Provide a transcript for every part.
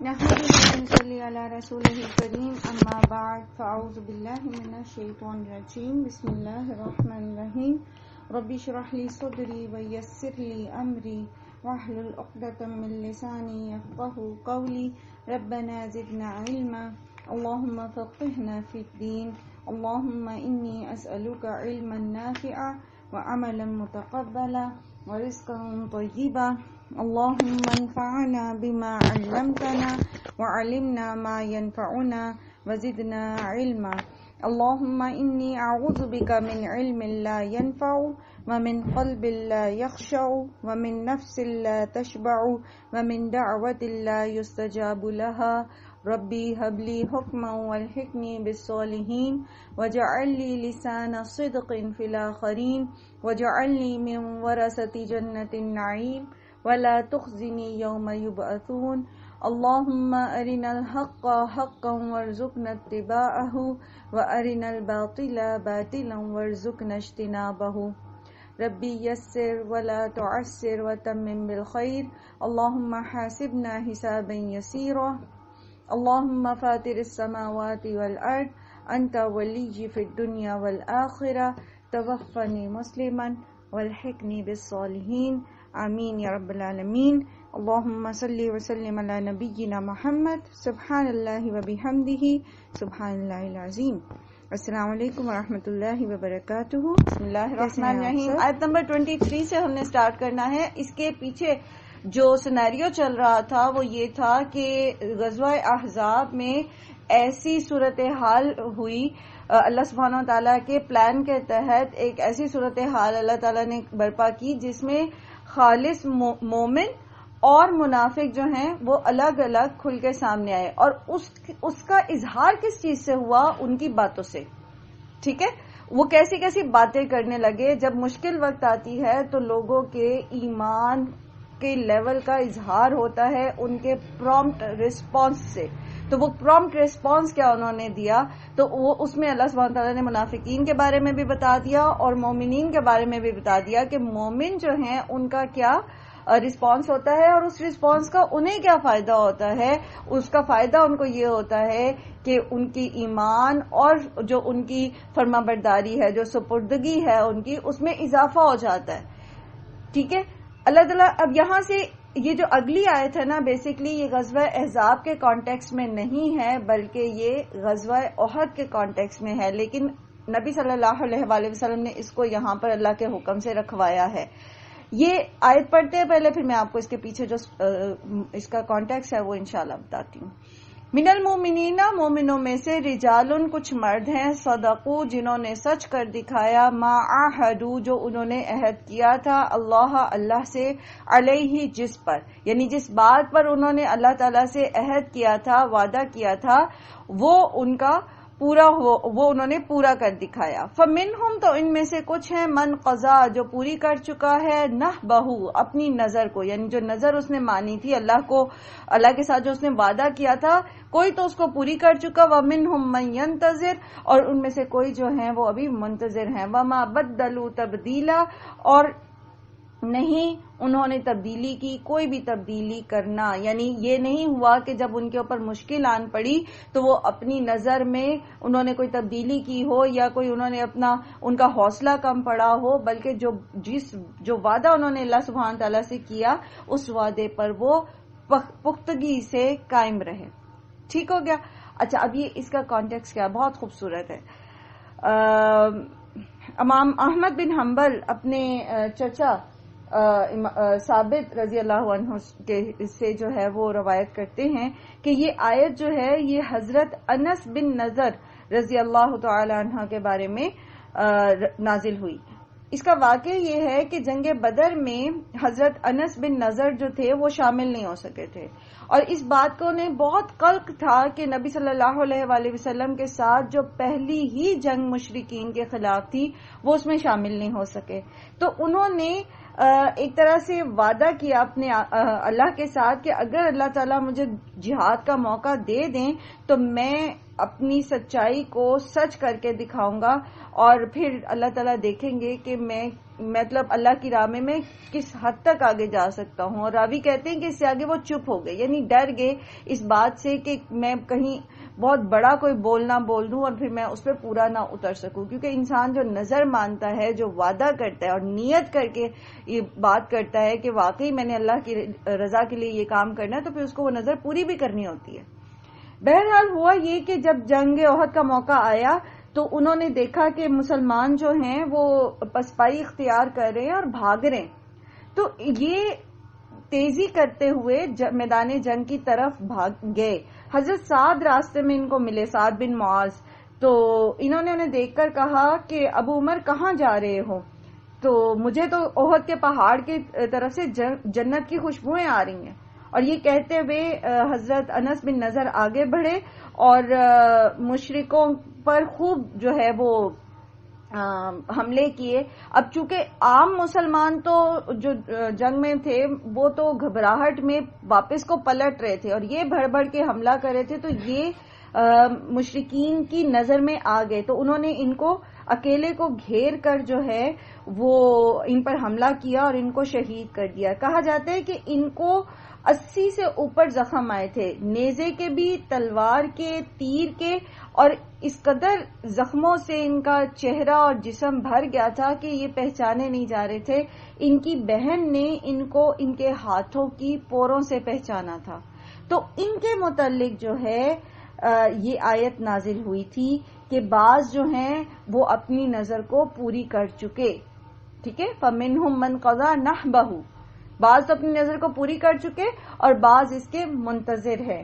نحمده ونصلي على رسوله الكريم اما بعد فاعوذ بالله من الشيطان الرجيم بسم الله الرحمن الرحيم رب اشرح لي صدري ويسر لي امري واحلل عقدة من لساني يفقهوا قولي ربنا زدنا علما اللهم فقهنا في الدين اللهم اني اسالك علما نافعا وعملا متقبلا ورزقا طيبا اللهم انفعنا بما علمتنا وعلمنا ما ينفعنا وزدنا علما اللهم إني أعوذ بك من علم لا ينفع ومن قلب لا يخشع ومن نفس لا تشبع ومن دعوة لا يستجاب لها ربي هب لي حكما والحقني بالصالحين واجعل لي لسان صدق في الآخرين واجعل لي من ورثة جنة النعيم ولا تخزني يوم يبعثون اللهم أرنا الحق حقا وارزقنا اتباعه وأرنا الباطل باطلا وارزقنا اجتنابه ربي يسر ولا تعسر وتمم بالخير اللهم حاسبنا حسابا يسيرا اللهم فاطر السماوات والأرض أنت ولي في الدنيا والآخرة توفني مسلما والحقني بالصالحين آمین یا رب العالمین اللہم صلی وسلم علی نبینا محمد سبحان اللہ وبحمدہ سبحان اللہ العظیم۔ السلام علیکم ورحمۃ اللہ وبرکاتہ۔ بسم اللہ الرحمن الرحیم۔ آیت نمبر 23 سے ہم نے سٹارٹ کرنا ہے۔ اس کے پیچھے جو سینیریو چل رہا تھا وہ یہ تھا کہ غزوہ احزاب میں ایسی صورتحال ہوئی، اللہ سبحانہ و تعالیٰ کے پلان کے تحت ایک ایسی صورتحال اللہ تعالیٰ نے برپا کی جس میں خالص مومن اور منافق جو ہیں وہ الگ الگ کھل کے سامنے آئے، اور اس کا اظہار کس چیز سے ہوا؟ ان کی باتوں سے۔ ٹھیک ہے، وہ کیسی کیسی باتیں کرنے لگے۔ جب مشکل وقت آتی ہے تو لوگوں کے ایمان کے لیول کا اظہار ہوتا ہے ان کے پرومپٹ رسپانس سے۔ تو وہ پرومپٹ رسپانس کیا انہوں نے دیا؟ تو وہ اس میں اللہ سبحانہ تعالیٰ نے منافقین کے بارے میں بھی بتا دیا اور مومنین کے بارے میں بھی بتا دیا کہ مومن جو ہیں ان کا کیا رسپانس ہوتا ہے اور اس رسپانس کا انہیں کیا فائدہ ہوتا ہے۔ اس کا فائدہ ان کو یہ ہوتا ہے کہ ان کی ایمان اور جو ان کی فرما برداری ہے، جو سپردگی ہے ان کی، اس میں اضافہ ہو جاتا ہے۔ ٹھیک ہے، اللہ تعالیٰ اب یہاں سے یہ جو اگلی آیت ہے نا، بیسیکلی یہ غزوہ احزاب کے کانٹیکس میں نہیں ہے بلکہ یہ غزوہ احد کے کانٹیکس میں ہے، لیکن نبی صلی اللہ علیہ وآلہ وسلم نے اس کو یہاں پر اللہ کے حکم سے رکھوایا ہے۔ یہ آیت پڑھتے ہیں پہلے، پھر میں آپ کو اس کے پیچھے جو اس کا کانٹیکس ہے وہ انشاءاللہ بتاتی ہوں۔ من المؤمنین، مومنوں میں سے، رجال کچھ مرد ہیں، صدقو جنہوں نے سچ کر دکھایا، ما عاہدوا جو انہوں نے عہد کیا تھا، اللہ سے، علیہ جس پر، یعنی جس بات پر انہوں نے اللہ تعالیٰ سے عہد کیا تھا، وعدہ کیا تھا، وہ ان کا پورا ہو، وہ انہوں نے پورا کر دکھایا۔ فمنہم تو ان میں سے کچھ ہیں، من قضا جو پوری کر چکا ہے، نحبہ اپنی نظر کو، یعنی جو نظر اس نے مانی تھی اللہ کے ساتھ جو اس نے وعدہ کیا تھا، کوئی تو اس کو پوری کر چکا، ومنہم من ینتظر اور ان میں سے کوئی جو ہیں وہ ابھی منتظر ہیں، وما بدلوا تبدیلا اور نہیں انہوں نے تبدیلی کی، کوئی بھی تبدیلی کرنا، یعنی یہ نہیں ہوا کہ جب ان کے اوپر مشکل آن پڑی تو وہ اپنی نظر میں انہوں نے کوئی تبدیلی کی ہو یا کوئی انہوں نے ان کا حوصلہ کم پڑا ہو، بلکہ جو وعدہ انہوں نے اللہ سبحانہ تعالیٰ سے کیا اس وعدے پر وہ پختگی سے قائم رہے۔ ٹھیک ہو گیا؟ اچھا، اب یہ اس کا کانٹیکس کیا، بہت خوبصورت ہے۔ امام احمد بن حنبل اپنے چچا ثابت رضی اللہ عنہ سے جو ہے وہ روایت کرتے ہیں کہ یہ آیت جو ہے یہ حضرت انس بن نضر رضی اللہ تعالی عنہ کے بارے میں نازل ہوئی۔ اس کا واقعہ یہ ہے کہ جنگ بدر میں حضرت انس بن نضر جو تھے وہ شامل نہیں ہو سکے تھے، اور اس بات کو انہیں بہت قلق تھا کہ نبی صلی اللہ علیہ وآلہ وسلم کے ساتھ جو پہلی ہی جنگ مشرکین کے خلاف تھی وہ اس میں شامل نہیں ہو سکے۔ تو انہوں نے ایک طرح سے وعدہ کیا اپنے اللہ کے ساتھ کہ اگر اللہ تعالیٰ مجھے جہاد کا موقع دے دیں تو میں اپنی سچائی کو سچ کر کے دکھاؤں گا، اور پھر اللہ تعالیٰ دیکھیں گے کہ میں مطلب اللہ کی راہ میں کس حد تک آگے جا سکتا ہوں۔ اور راوی کہتے ہیں کہ اس سے آگے وہ چپ ہو گئے، یعنی ڈر گئے اس بات سے کہ میں کہیں بہت بڑا کوئی بول نہ بول دوں اور پھر میں اس پہ پورا نہ اتر سکوں، کیونکہ انسان جو نظر مانتا ہے، جو وعدہ کرتا ہے اور نیت کر کے یہ بات کرتا ہے کہ واقعی میں نے اللہ کی رضا کے لیے یہ کام کرنا ہے، تو پھر اس کو وہ نظر پوری بھی کرنی ہوتی ہے۔ بہرحال ہوا یہ کہ جب جنگ احد کا موقع آیا تو انہوں نے دیکھا کہ مسلمان جو ہیں وہ پسپائی اختیار کر رہے ہیں اور بھاگ رہے ہیں، تو یہ تیزی کرتے ہوئے میدان جنگ کی طرف بھاگ گئے۔ حضرت سعد راستے میں ان کو ملے، سعد بن معاذ، تو انہوں نے انہیں دیکھ کر کہا کہ ابو عمر کہاں جا رہے ہو؟ تو مجھے تو احد کے پہاڑ کی طرف سے جنت کی خوشبوئیں آ رہی ہیں۔ اور یہ کہتے ہوئے حضرت انس بن نضر آگے بڑھے اور مشرکوں پر خوب جو ہے وہ حملے کیے۔ اب چونکہ عام مسلمان تو جو جنگ میں تھے وہ تو گھبراہٹ میں واپس کو پلٹ رہے تھے اور یہ بڑھ بڑھ کے حملہ کر رہے تھے، تو یہ مشرکین کی نظر میں آ گئے، تو انہوں نے ان کو اکیلے کو گھیر کر جو ہے وہ ان پر حملہ کیا اور ان کو شہید کر دیا۔ کہا جاتا ہے کہ ان کو 80 سے اوپر زخم آئے تھے، نیزے کے بھی، تلوار کے، تیر کے، اور اس قدر زخموں سے ان کا چہرہ اور جسم بھر گیا تھا کہ یہ پہچانے نہیں جا رہے تھے۔ ان کی بہن نے ان کو ان کے ہاتھوں کی پوروں سے پہچانا تھا۔ تو ان کے متعلق جو ہے یہ آیت نازل ہوئی تھی کہ بعض جو ہیں وہ اپنی نظر کو پوری کر چکے، ٹھیک ہے، فَمِنْهُمْ مَنْ قَضَى نَحْبَهُ، بعض تو اپنی نظر کو پوری کر چکے اور بعض اس کے منتظر ہے۔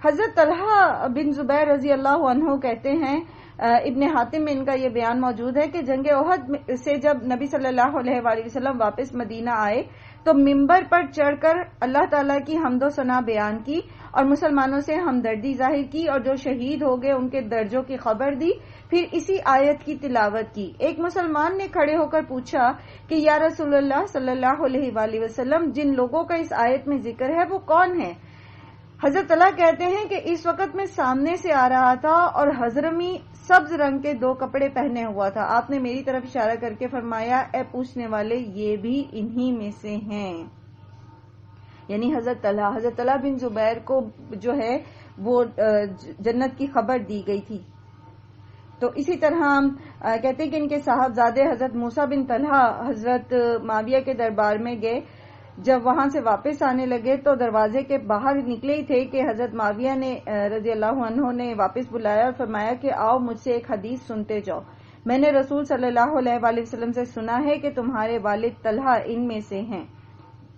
حضرت طلحہ بن زبیر رضی اللہ عنہ کہتے ہیں، ابن حاتم میں ان کا یہ بیان موجود ہے کہ جنگ احد سے جب نبی صلی اللہ علیہ وآلہ وسلم واپس مدینہ آئے تو ممبر پر چڑھ کر اللہ تعالیٰ کی حمد و ثنا بیان کی اور مسلمانوں سے ہمدردی ظاہر کی اور جو شہید ہو گئے ان کے درجوں کی خبر دی، پھر اسی آیت کی تلاوت کی۔ ایک مسلمان نے کھڑے ہو کر پوچھا کہ یا رسول اللہ صلی اللہ علیہ وآلہ وسلم، جن لوگوں کا اس آیت میں ذکر ہے وہ کون ہیں؟ حضرت طلحہ کہتے ہیں کہ اس وقت میں سامنے سے آ رہا تھا اور حضرمی سبز رنگ کے 2 کپڑے پہنے ہوا تھا۔ آپ نے میری طرف اشارہ کر کے فرمایا، اے پوچھنے والے، یہ بھی انہی میں سے ہیں، یعنی حضرت طلحہ بن زبیر کو جو ہے وہ جنت کی خبر دی گئی تھی۔ تو اسی طرح کہتے ہیں کہ ان کے صاحبزادے حضرت موسیٰ بن طلحہ حضرت معاویہ کے دربار میں گئے۔ جب وہاں سے واپس آنے لگے تو دروازے کے باہر نکلے ہی تھے کہ حضرت معاویہ نے رضی اللہ عنہ نے واپس بلایا اور فرمایا کہ آؤ مجھ سے ایک حدیث سنتے جاؤ، میں نے رسول صلی اللہ علیہ وآلہ وسلم سے سنا ہے کہ تمہارے والد طلحہ ان میں سے ہیں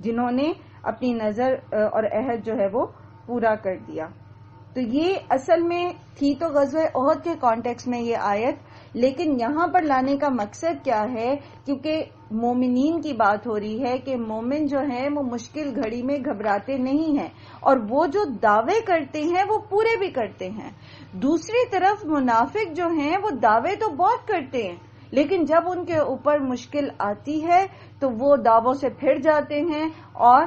جنہوں نے اپنی نظر اور عہد جو ہے وہ پورا کر دیا۔ تو یہ اصل میں تھی تو غزوہ احد کے کانٹیکس میں یہ آیت، لیکن یہاں پر لانے کا مقصد کیا ہے؟ کیونکہ مومنین کی بات ہو رہی ہے کہ مومن جو ہیں وہ مشکل گھڑی میں گھبراتے نہیں ہیں اور وہ جو دعوے کرتے ہیں وہ پورے بھی کرتے ہیں۔ دوسری طرف منافق جو ہیں وہ دعوے تو بہت کرتے ہیں لیکن جب ان کے اوپر مشکل آتی ہے تو وہ دعووں سے پھر جاتے ہیں اور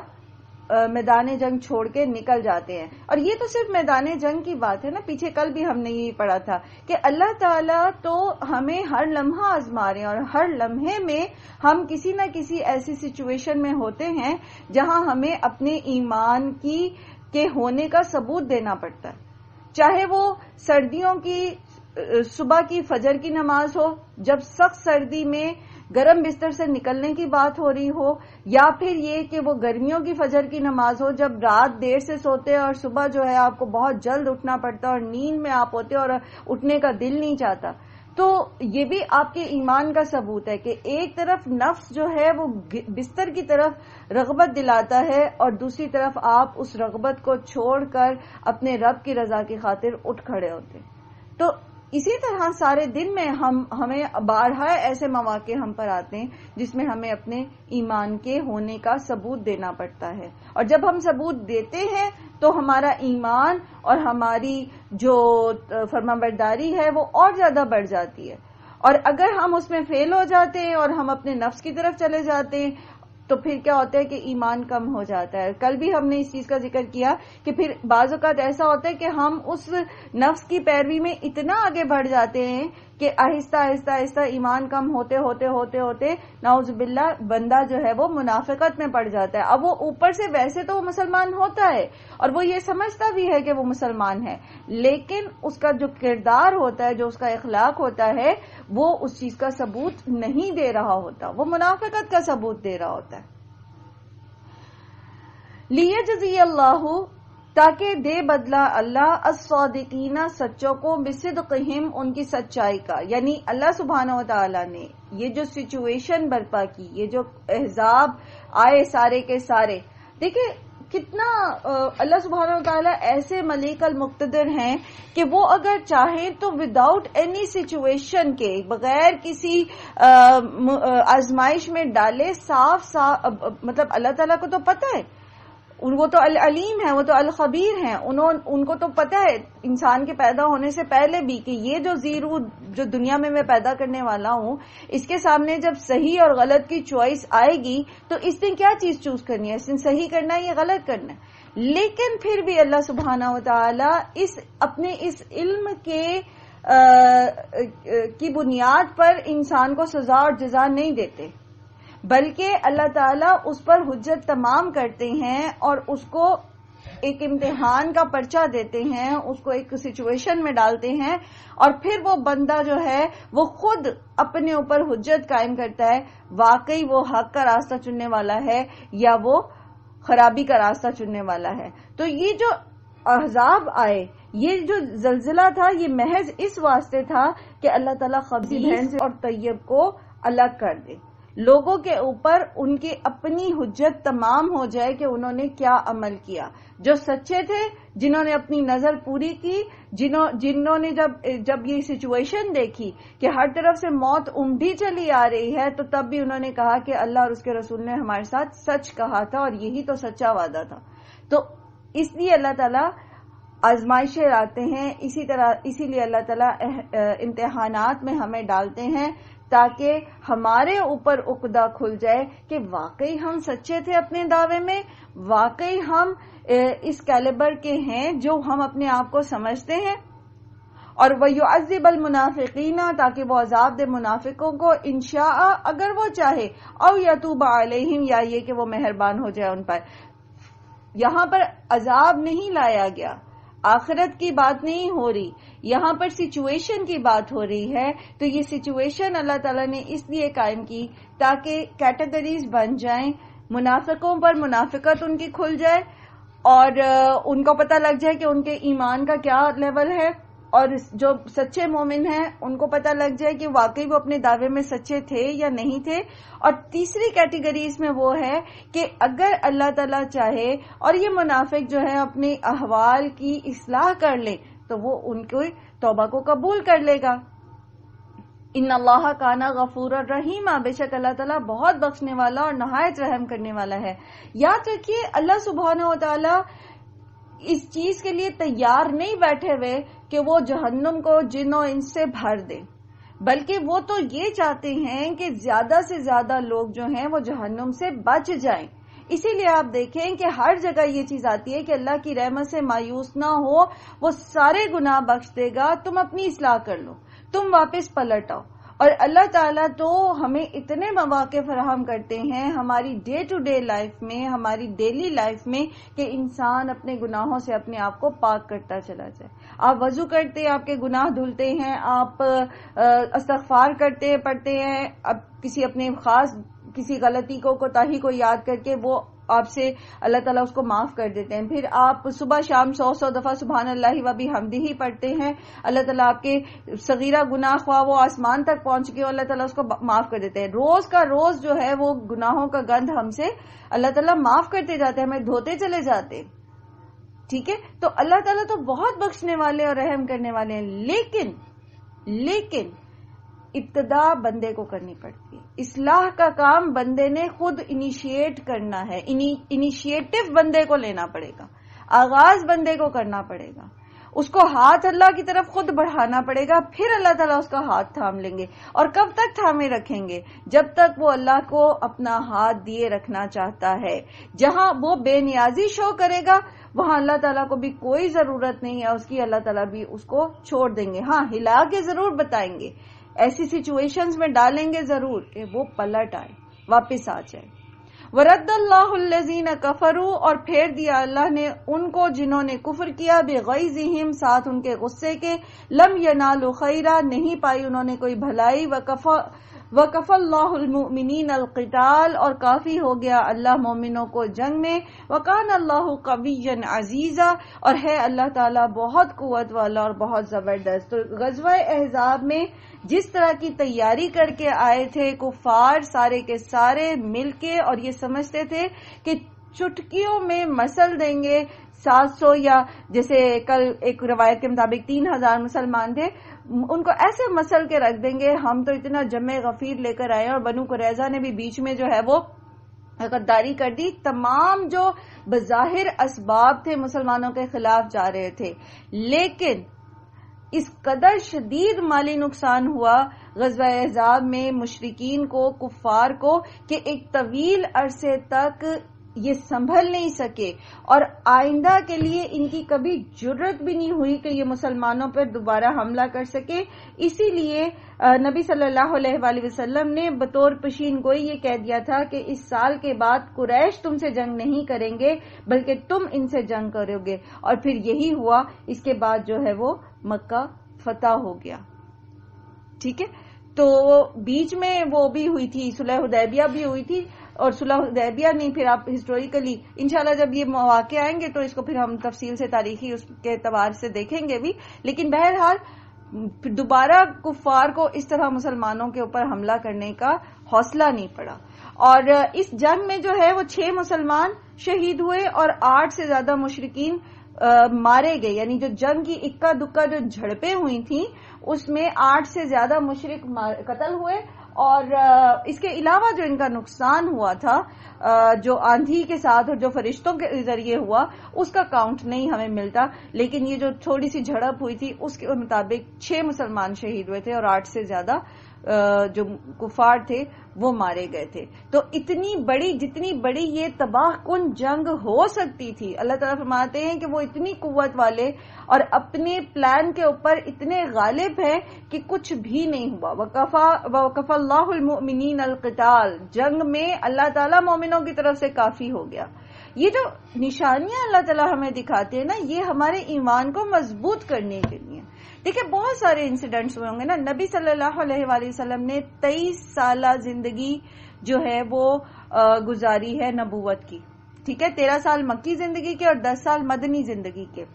میدان جنگ چھوڑ کے نکل جاتے ہیں۔ اور یہ تو صرف میدان جنگ کی بات ہے نا، پیچھے کل بھی ہم نے یہ پڑھا تھا کہ اللہ تعالیٰ تو ہمیں ہر لمحہ آزما رہے ہیں اور ہر لمحے میں ہم کسی نہ کسی ایسی سچویشن میں ہوتے ہیں جہاں ہمیں اپنے ایمان کے ہونے کا ثبوت دینا پڑتا ہے، چاہے وہ سردیوں کی صبح کی فجر کی نماز ہو جب سخت سردی میں گرم بستر سے نکلنے کی بات ہو رہی ہو، یا پھر یہ کہ وہ گرمیوں کی فجر کی نماز ہو جب رات دیر سے سوتے اور صبح جو ہے آپ کو بہت جلد اٹھنا پڑتا اور نیند میں آپ ہوتے اور اٹھنے کا دل نہیں چاہتا۔ تو یہ بھی آپ کے ایمان کا ثبوت ہے کہ ایک طرف نفس جو ہے وہ بستر کی طرف رغبت دلاتا ہے اور دوسری طرف آپ اس رغبت کو چھوڑ کر اپنے رب کی رضا کی خاطر اٹھ کھڑے ہوتے۔ تو اسی طرح سارے دن میں ہمیں بارہا ایسے مواقع ہم پر آتے ہیں جس میں ہمیں اپنے ایمان کے ہونے کا ثبوت دینا پڑتا ہے، اور جب ہم ثبوت دیتے ہیں تو ہمارا ایمان اور ہماری جو فرمانبرداری ہے وہ اور زیادہ بڑھ جاتی ہے، اور اگر ہم اس میں فیل ہو جاتے ہیں اور ہم اپنے نفس کی طرف چلے جاتے ہیں تو پھر کیا ہوتا ہے کہ ایمان کم ہو جاتا ہے. کل بھی ہم نے اس چیز کا ذکر کیا کہ پھر بعض اوقات ایسا ہوتا ہے کہ ہم اس نفس کی پیروی میں اتنا آگے بڑھ جاتے ہیں کہ آہستہ آہستہ آہستہ ایمان کم ہوتے ہوتے ہوتے ہوتے نعوذ باللہ بندہ جو ہے وہ منافقت میں پڑ جاتا ہے. اب وہ اوپر سے ویسے تو وہ مسلمان ہوتا ہے اور وہ یہ سمجھتا بھی ہے کہ وہ مسلمان ہے, لیکن اس کا جو کردار ہوتا ہے, جو اس کا اخلاق ہوتا ہے, وہ اس چیز کا ثبوت نہیں دے رہا ہوتا, وہ منافقت کا ثبوت دے رہا ہوتا ہے. لیجزی اللہ, تاکہ دے بدلہ اللہ الصادقین, سچوں کو, بصدقہم, ان کی سچائی کا. یعنی اللہ سبحانہ و تعالی نے یہ جو سچویشن برپا کی, یہ جو احزاب آئے سارے کے سارے, دیکھیں کتنا اللہ سبحانہ و تعالی ایسے ملیک المقتدر ہیں کہ وہ اگر چاہیں تو وداؤٹ اینی سچویشن کے, بغیر کسی آزمائش میں ڈالے, صاف مطلب اللہ تعالیٰ کو تو پتہ ہے, وہ تو العلیم ہے, وہ تو الخبیر ہیں, ان کو تو پتہ ہے انسان کے پیدا ہونے سے پہلے بھی کہ یہ جو زیرو جو دنیا میں پیدا کرنے والا ہوں, اس کے سامنے جب صحیح اور غلط کی چوائس آئے گی تو اس نے کیا چیز چوز کرنی ہے, اس نے صحیح کرنا ہے یا غلط کرنا ہے. لیکن پھر بھی اللہ سبحانہ و تعالی اپنے اس علم کی بنیاد پر انسان کو سزا اور جزا نہیں دیتے, بلکہ اللہ تعالیٰ اس پر حجت تمام کرتے ہیں اور اس کو ایک امتحان کا پرچہ دیتے ہیں, اس کو ایک سچویشن میں ڈالتے ہیں, اور پھر وہ بندہ جو ہے وہ خود اپنے اوپر حجت قائم کرتا ہے, واقعی وہ حق کا راستہ چننے والا ہے یا وہ خرابی کا راستہ چننے والا ہے. تو یہ جو احزاب آئے, یہ جو زلزلہ تھا, یہ محض اس واسطے تھا کہ اللہ تعالیٰ خبیث اور طیب کو الگ کر دے, لوگوں کے اوپر ان کی اپنی حجت تمام ہو جائے کہ انہوں نے کیا عمل کیا. جو سچے تھے, جنہوں نے اپنی نظر پوری کی, جنہوں نے جب یہ سچویشن دیکھی کہ ہر طرف سے موت امڈی چلی آ رہی ہے, تو تب بھی انہوں نے کہا کہ اللہ اور اس کے رسول نے ہمارے ساتھ سچ کہا تھا اور یہی تو سچا وعدہ تھا. تو اس لیے اللہ تعالیٰ آزمائشیں لاتے ہیں, اسی لیے اللہ تعالیٰ امتحانات میں ہمیں ڈالتے ہیں تاکہ ہمارے اوپر عقدہ کھل جائے کہ واقعی ہم سچے تھے اپنے دعوے میں, واقعی ہم اس کیلیبر کے ہیں جو ہم اپنے آپ کو سمجھتے ہیں. اور وَيُعَذِّبَ الْمُنَافِقِينَ, تاکہ وہ عذاب دے منافقوں کو, انشاء, اگر وہ چاہے, او یتوب علیہم, یا یہ کہ وہ مہربان ہو جائے ان پر. یہاں پر عذاب نہیں لایا گیا, آخرت کی بات نہیں ہو رہی, یہاں پر سچویشن کی بات ہو رہی ہے. تو یہ سچویشن اللہ تعالیٰ نے اس لیے قائم کی تاکہ کیٹیگریز بن جائیں, منافقوں پر منافقت ان کی کھل جائے اور ان کو پتہ لگ جائے کہ ان کے ایمان کا کیا لیول ہے, اور جو سچے مومن ہیں ان کو پتہ لگ جائے کہ واقعی وہ اپنے دعوے میں سچے تھے یا نہیں تھے. اور تیسری کیٹیگری اس میں وہ ہے کہ اگر اللہ تعالیٰ چاہے اور یہ منافق جو ہے اپنے احوال کی اصلاح کر لیں تو وہ ان کی توبہ کو قبول کر لے گا. ان اللہ کان غفور الرحیم, بے شک اللہ تعالیٰ بہت بخشنے والا اور نہایت رحم کرنے والا ہے. یاد رکھیے اللہ سبحانہ و تعالیٰ اس چیز کے لیے تیار نہیں بیٹھے ہوئے کہ وہ جہنم کو جن و انس سے بھر دے, بلکہ وہ تو یہ چاہتے ہیں کہ زیادہ سے زیادہ لوگ جو ہیں وہ جہنم سے بچ جائیں. اسی لیے آپ دیکھیں کہ ہر جگہ یہ چیز آتی ہے کہ اللہ کی رحمت سے مایوس نہ ہو, وہ سارے گناہ بخش دے گا, تم اپنی اصلاح کر لو, تم واپس پلٹ آؤ. اور اللہ تعالیٰ تو ہمیں اتنے مواقع فراہم کرتے ہیں ہماری ڈے ٹو ڈے لائف میں, ہماری ڈیلی لائف میں, کہ انسان اپنے گناہوں سے اپنے آپ کو پاک کرتا چلا جائے. آپ وضو کرتے, آپ کے گناہ دھلتے ہیں, آپ استغفار کرتے پڑھتے ہیں, اب کسی اپنے خاص کسی غلطی کو, کوتاہی کو یاد کر کے وہ آپ سے اللہ تعالیٰ اس کو معاف کر دیتے ہیں. پھر آپ صبح شام 100 دفعہ سبحان اللہ و بحمدہ پڑھتے ہیں, اللہ تعالیٰ آپ کے صغیرہ گناہ خواہ وہ آسمان تک پہنچ گئے, اللہ تعالیٰ اس کو معاف کر دیتے ہیں. روز کا روز جو ہے وہ گناہوں کا گند ہم سے اللہ تعالیٰ معاف کرتے جاتے ہیں, ہمیں دھوتے چلے جاتے. ٹھیک ہے, تو اللہ تعالیٰ تو بہت بخشنے والے اور رحم کرنے والے ہیں, لیکن ابتدا بندے کو کرنی پڑتی ہے. اصلاح کا کام بندے نے خود انیشیٹ کرنا ہے, انیشیٹو بندے کو لینا پڑے گا, آغاز بندے کو کرنا پڑے گا. اس کو ہاتھ اللہ کی طرف خود بڑھانا پڑے گا، پھر اللہ تعالیٰ اس کا ہاتھ تھام لیں گے. اور کب تک تھامے رکھیں گے؟ جب تک وہ اللہ کو اپنا ہاتھ دیے رکھنا چاہتا ہے. جہاں وہ بے نیازی شو کرے گا وہاں اللہ تعالیٰ کو بھی کوئی ضرورت نہیں ہے اس کی، اللہ تعالیٰ بھی اس کو چھوڑ دیں گے. ہاں ہلا کے ضرور بتائیں گے، ایسی سچویشنز میں ڈالیں گے ضرور کہ وہ پلٹ آئے، واپس آ جائے. وَرَدَّ اللَّهُ الَّذِينَ كَفَرُوا، اور پھیر دیا اللہ نے ان کو جنہوں نے کفر کیا، بِغَيْظِهِمْ، ساتھ ان کے غصے کے، لَمْ يَنَالُوا خَيْرًا، نہیں پائی انہوں نے کوئی بھلائی، وَكَفَى اللَّهُ الْمُؤْمِنِينَ الْقِتَالَ، اور کافی ہو گیا اللہ مومنوں کو جنگ میں، وَكَانَ اللَّهُ قَوِيًّا عَزِيزًا، اور ہے اللہ تعالیٰ بہت قوت والا اور بہت زبردست. تو غزوہ احزاب میں جس طرح کی تیاری کر کے آئے تھے کفار سارے کے سارے مل کے، اور یہ سمجھتے تھے کہ چٹکیوں میں مسل دیں گے 700، یا جیسے کل ایک روایت کے مطابق 3000 مسلمان تھے، ان کو ایسے مسل کے رکھ دیں گے، ہم تو اتنا جمع غفیر لے کر آئے. اور بنو قریظہ نے بھی بیچ میں جو ہے وہ غداری کر دی. تمام جو بظاہر اسباب تھے مسلمانوں کے خلاف جا رہے تھے، لیکن اس قدر شدید مالی نقصان ہوا غزوہ احزاب میں مشرکین کو، کفار کو، کہ ایک طویل عرصے تک یہ سنبھل نہیں سکے، اور آئندہ کے لیے ان کی کبھی جرت بھی نہیں ہوئی کہ یہ مسلمانوں پر دوبارہ حملہ کر سکے. اسی لیے نبی صلی اللہ علیہ وآلہ وسلم نے بطور پیشین گوئی یہ کہہ دیا تھا کہ اس سال کے بعد قریش تم سے جنگ نہیں کریں گے بلکہ تم ان سے جنگ کرو گے. اور پھر یہی ہوا. اس کے بعد جو ہے وہ مکہ فتح ہو گیا. ٹھیک ہے، تو بیچ میں وہ بھی ہوئی تھی، صلح حدیبیہ بھی ہوئی تھی. اور صلح حدیبیہ نہیں، پھر آپ ہسٹوریکلی انشاءاللہ جب یہ مواقع آئیں گے تو اس کو پھر ہم تفصیل سے تاریخی اس کے اعتبار سے دیکھیں گے بھی. لیکن بہرحال دوبارہ کفار کو اس طرح مسلمانوں کے اوپر حملہ کرنے کا حوصلہ نہیں پڑا. اور اس جنگ میں جو ہے وہ 6 مسلمان شہید ہوئے اور 8 سے زیادہ مشرکین مارے گئے. یعنی جو جنگ کی اکا دکا جو جھڑپیں ہوئی تھیں اس میں 8 سے زیادہ مشرک قتل ہوئے. اور اس کے علاوہ جو ان کا نقصان ہوا تھا جو آندھی کے ساتھ اور جو فرشتوں کے ذریعے ہوا اس کا کاؤنٹ نہیں ہمیں ملتا. لیکن یہ جو تھوڑی سی جھڑپ ہوئی تھی اس کے مطابق 6 مسلمان شہید ہوئے تھے اور 8 سے زیادہ جو کفار تھے وہ مارے گئے تھے. تو اتنی بڑی، جتنی بڑی یہ تباہ کن جنگ ہو سکتی تھی، اللہ تعالیٰ فرماتے ہیں کہ وہ اتنی قوت والے اور اپنے پلان کے اوپر اتنے غالب ہیں کہ کچھ بھی نہیں ہوا. وَكَفَى اللَّهُ الْمُؤْمِنِينَ الْقِتَالَ، جنگ میں اللہ تعالیٰ مومنوں کی طرف سے کافی ہو گیا. یہ جو نشانیاں اللہ تعالیٰ ہمیں دکھاتے ہیں نا، یہ ہمارے ایمان کو مضبوط کرنے کے لیے. دیکھیں بہت سارے انسیڈنٹس ہوئے ہوں گے نا. نبی صلی اللہ علیہ وآلہ وسلم نے 23 سالہ زندگی جو ہے وہ گزاری ہے نبوت کی. ٹھیک ہے، 13 سال مکی زندگی کے اور 10 سال مدنی زندگی کے.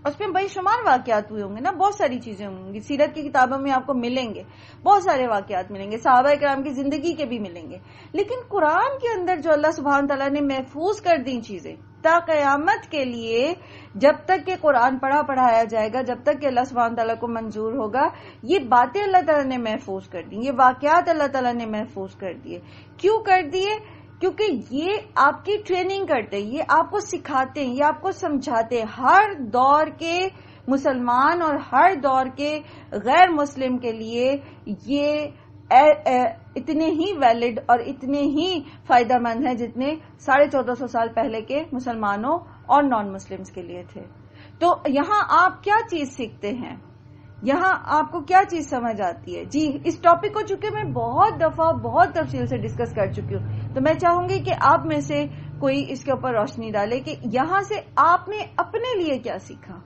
اس میں بے شمار واقعات ہوئے ہوں گے نا، بہت ساری چیزیں ہوں گی. سیرت کی کتابوں میں آپ کو ملیں گے، بہت سارے واقعات ملیں گے، صحابہ کرام کی زندگی کے بھی ملیں گے. لیکن قرآن کے اندر جو اللہ سبحانہ تعالیٰ نے محفوظ کر دی چیزیں تا قیامت کے لیے، جب تک کہ قرآن پڑھایا جائے گا، جب تک کہ اللہ سبحانہ تعالیٰ کو منظور ہوگا، یہ باتیں اللہ تعالیٰ نے محفوظ کر دی، یہ واقعات اللہ تعالیٰ نے محفوظ کر دیے. کیوں کر دیے؟ کیونکہ یہ آپ کی ٹریننگ کرتے ہیں، یہ آپ کو سکھاتے ہیں، یہ آپ کو سمجھاتے ہیں. ہر دور کے مسلمان اور ہر دور کے غیر مسلم کے لیے یہ اتنے ہی ویلڈ اور اتنے ہی فائدہ مند ہیں جتنے 1450 سال پہلے کے مسلمانوں اور نان مسلمز کے لیے تھے. تو یہاں آپ کیا چیز سیکھتے ہیں، یہاں آپ کو کیا چیز سمجھ آتی ہے؟ جی اس ٹاپک کو چونکہ میں بہت دفعہ بہت تفصیل سے ڈسکس کر چکی ہوں، تو میں چاہوں گی کہ آپ میں سے کوئی اس کے اوپر روشنی ڈالے کہ یہاں سے آپ نے اپنے لیے کیا سیکھا.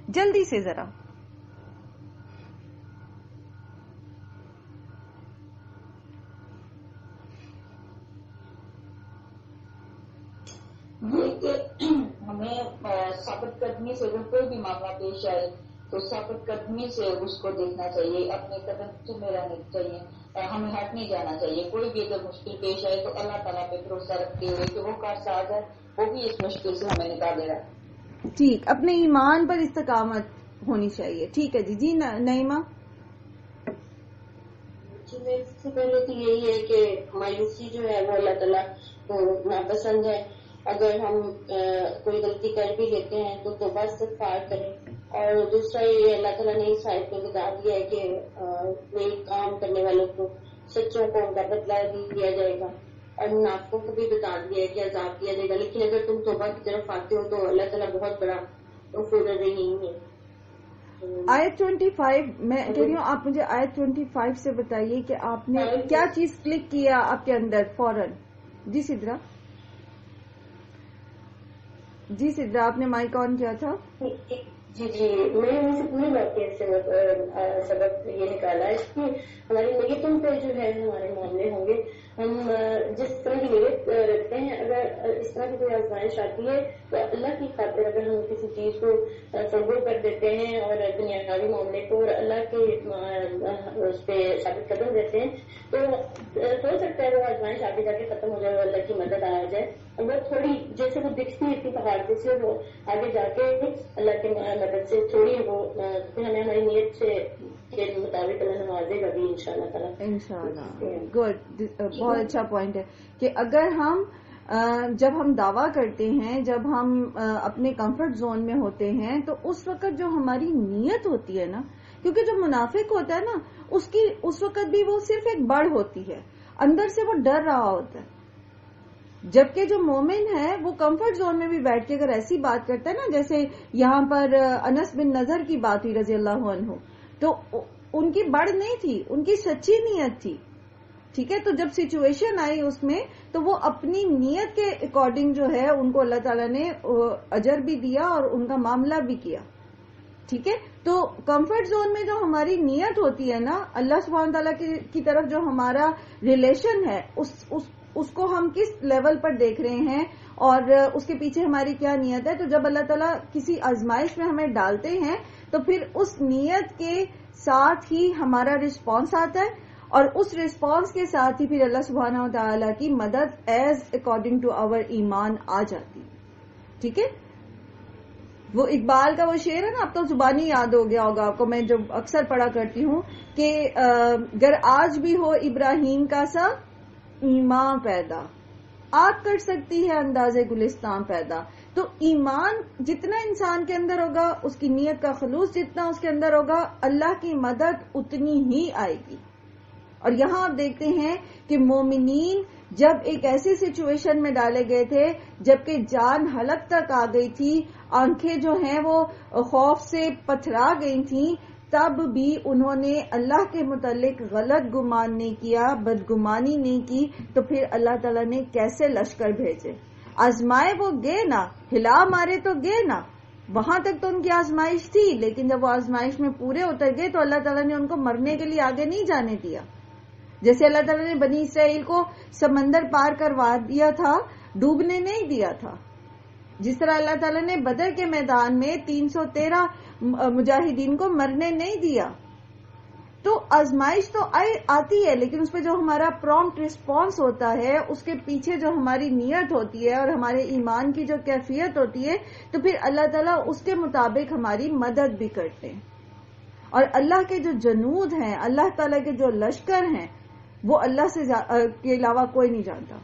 جلدی سے ذرا. ہمیں ثابت قدمی سے اگر کوئی بھی معاملہ پیش آئے تو ثابت قدمی سے اس کو دیکھنا چاہیے، اپنے قدم چمے رہنے چاہیے، ہمیں ہٹ نہیں جانا چاہیے. کوئی بھی اگر مشکل پیش آئے تو اللہ تعالیٰ پہ بھروسہ رکھتے ہوئے کہ وہ کار ساز ہے، وہ بھی اس مشکل سے ہمیں نکالے گا. ٹھیک، اپنے ایمان پر استقامت ہونی چاہیے. ٹھیک ہے جی نعیمہ. سب سے پہلے تو یہی ہے کہ مایوسی جو ہے وہ اللہ تعالیٰ کو ناپسند ہے. اگر ہم کوئی غلطی کر بھی لیتے ہیں تو توبہ استغفار کریں. اور دوسرا یہ اللہ تعالیٰ نے اس آیت میں بتا دیا ہے کہ نیک کام کرنے والوں کو سچوں کو ان کا بدلہ دیا جائے گا، اور منافقوں کو بھی بتا دیا ہے کہ عذاب دیا جائے گا. لیکن اگر تم توبہ کی طرف آتے ہو تو اللہ تعالیٰ بہت بڑا غفور رحیم ہے. آیت 25 میں کہہ رہی ہوں، آپ مجھے آیت 25 سے بتائیے کہ آپ نے کیا چیز کلک کیا آپ کے اندر فوراً. جی سدرا، جی سدرا، آپ نے مائک آن کیا تھا. جی میں نے اپنے واقعے سے سبق یہ نکالا ہے کہ ہماری نیتوں پہ جو ہے ہمارے معاملے ہوں گے. ہم جس طرح کی نیت رکھتے ہیں، اگر اس طرح کی کوئی آزمائش آتی ہے تو اللہ کی خاطر اگر ہم کسی چیز کو فرغور کر دیتے ہیں اور دنیاوی معاملے کو اور اللہ کے اس پہ ثابت قدم دیتے ہیں تو ہو سکتا ہے وہ آزمائش آگے جا کے ختم ہو جائے اور اللہ کی مدد آ جائے. وہ تھوڑی جیسے وہ دکھتی تھی پہاڑ سے، وہ آگے جا کے اللہ کی مدد سے تھوڑی وہ ہمیں ہماری نیت سے کے مطابق اللہ نوازے گا بھی انشاءاللہ تعالیٰ. انشاءاللہ گڈ، بہت اچھا پوائنٹ ہے کہ اگر ہم جب ہم دعویٰ کرتے ہیں، جب ہم اپنے کمفرٹ زون میں ہوتے ہیں تو اس وقت جو ہماری نیت ہوتی ہے نا، کیونکہ جو منافق ہوتا ہے نا اس وقت بھی وہ صرف ایک بڑ ہوتی ہے، اندر سے وہ ڈر رہا ہوتا ہے. جبکہ جو مومن ہے وہ کمفرٹ زون میں بھی بیٹھ کے اگر ایسی بات کرتا ہے نا، جیسے یہاں پر انس بن نضر کی بات ہوئی رضی اللہ عنہ، تو ان کی بڑھ نہیں تھی، ان کی سچی نیت تھی. ٹھیک ہے، تو جب سچویشن آئی اس میں تو وہ اپنی نیت کے اکارڈنگ جو ہے ان کو اللہ تعالیٰ نے اجر بھی دیا اور ان کا معاملہ بھی کیا. ٹھیک ہے، تو کمفرٹ زون میں جو ہماری نیت ہوتی ہے نا، اللہ سبحانہ تعالیٰ کی طرف جو ہمارا ریلیشن ہے اس کو ہم کس لیول پر دیکھ رہے ہیں اور اس کے پیچھے ہماری کیا نیت ہے. تو جب اللہ تعالیٰ کسی آزمائش میں ہمیں ڈالتے ہیں تو پھر اس نیت کے ساتھ ہی ہمارا رسپانس آتا ہے اور اس رسپانس کے ساتھ ہی پھر اللہ سبحانہ و تعالیٰ کی مدد ایز اکارڈنگ ٹو آور ایمان آ جاتی. ٹھیک ہے، وہ اقبال کا وہ شعر ہے نا، اب تو زبانی یاد ہو گیا ہوگا آپ کو، میں جو اکثر پڑھا کرتی ہوں کہ گر آج بھی ہو ابراہیم کا سا ایمان پیدا، آپ کر سکتی ہے انداز گلستان پیدا. تو ایمان جتنا انسان کے اندر ہوگا، اس کی نیت کا خلوص جتنا اس کے اندر ہوگا، اللہ کی مدد اتنی ہی آئے گی. اور یہاں آپ دیکھتے ہیں کہ مومنین جب ایک ایسی سچویشن میں ڈالے گئے تھے جبکہ جان حلق تک آ گئی تھی، آنکھیں جو ہیں وہ خوف سے پتھرا گئی تھیں، تب بھی انہوں نے اللہ کے متعلق غلط گمان نہیں کیا، بدگمانی نہیں کی. تو پھر اللہ تعالیٰ نے کیسے لشکر بھیجے، آزمائے وہ گئے نا، ہلا مارے تو گئے نا. وہاں تک تو ان کی آزمائش تھی، لیکن جب وہ آزمائش میں پورے اتر گئے تو اللہ تعالیٰ نے ان کو مرنے کے لیے آگے نہیں جانے دیا. جیسے اللہ تعالیٰ نے بنی اسرائیل کو سمندر پار کروا دیا تھا، ڈوبنے نہیں دیا تھا. جس طرح اللہ تعالیٰ نے بدر کے میدان میں 313 مجاہدین کو مرنے نہیں دیا. تو آزمائش تو آتی ہے، لیکن اس پہ جو ہمارا پرومپٹ رسپانس ہوتا ہے، اس کے پیچھے جو ہماری نیت ہوتی ہے اور ہمارے ایمان کی جو کیفیت ہوتی ہے، تو پھر اللہ تعالیٰ اس کے مطابق ہماری مدد بھی کرتے ہیں. اور اللہ کے جو جنود ہیں، اللہ تعالیٰ کے جو لشکر ہیں، وہ اللہ سے کے علاوہ کوئی نہیں جانتا.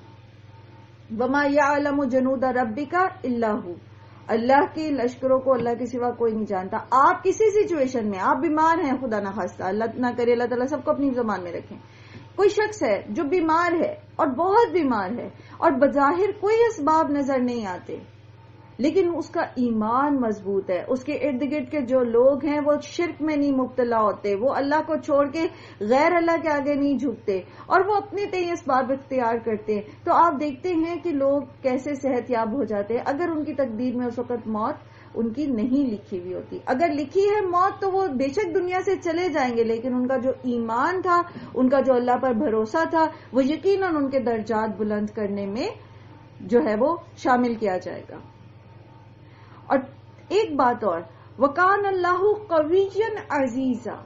وما یعلم جنود ربک الا ہو، اللہ کے لشکروں کو اللہ کے سوا کوئی نہیں جانتا. آپ کسی سچویشن میں، آپ بیمار ہیں، خدا نہ خواستہ، اللہ نہ کرے، اللہ تعالیٰ سب کو اپنی زبان میں رکھیں. کوئی شخص ہے جو بیمار ہے اور بہت بیمار ہے اور بظاہر کوئی اسباب نظر نہیں آتے، لیکن اس کا ایمان مضبوط ہے، اس کے ارد گرد کے جو لوگ ہیں وہ شرک میں نہیں مبتلا ہوتے، وہ اللہ کو چھوڑ کے غیر اللہ کے آگے نہیں جھکتے اور وہ اپنے تئیں اسباب اختیار کرتے ہیں. تو آپ دیکھتے ہیں کہ لوگ کیسے صحت یاب ہو جاتے ہیں. اگر ان کی تقدیر میں اس وقت موت ان کی نہیں لکھی ہوئی ہوتی، اگر لکھی ہے موت تو وہ بے شک دنیا سے چلے جائیں گے، لیکن ان کا جو ایمان تھا، ان کا جو اللہ پر بھروسہ تھا، وہ یقیناً ان کے درجات بلند کرنے میں جو ہے وہ شامل کیا جائے گا. اور ایک بات اور، وَكَانَ اللَّهُ قَوِيًّا عَزِيزًا،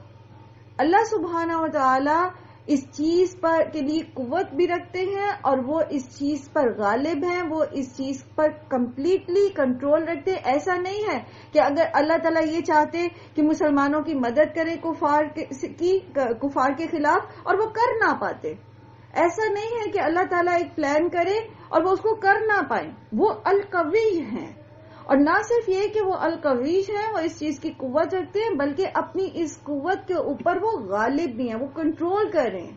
اللہ سبحانہ و تعالی اس چیز پر کے لیے قوت بھی رکھتے ہیں اور وہ اس چیز پر غالب ہیں، وہ اس چیز پر کمپلیٹلی کنٹرول رکھتے ہیں. ایسا نہیں ہے کہ اگر اللہ تعالیٰ یہ چاہتے کہ مسلمانوں کی مدد کرے کفار کے خلاف اور وہ کر نہ پاتے، ایسا نہیں ہے کہ اللہ تعالیٰ ایک پلان کرے اور وہ اس کو کر نہ پائیں. وہ القوی ہیں، اور نہ صرف یہ کہ وہ القوی ہیں، وہ اس چیز کی قوت رکھتے ہیں، بلکہ اپنی اس قوت کے اوپر وہ غالب بھی ہیں، وہ کنٹرول کر رہے ہیں.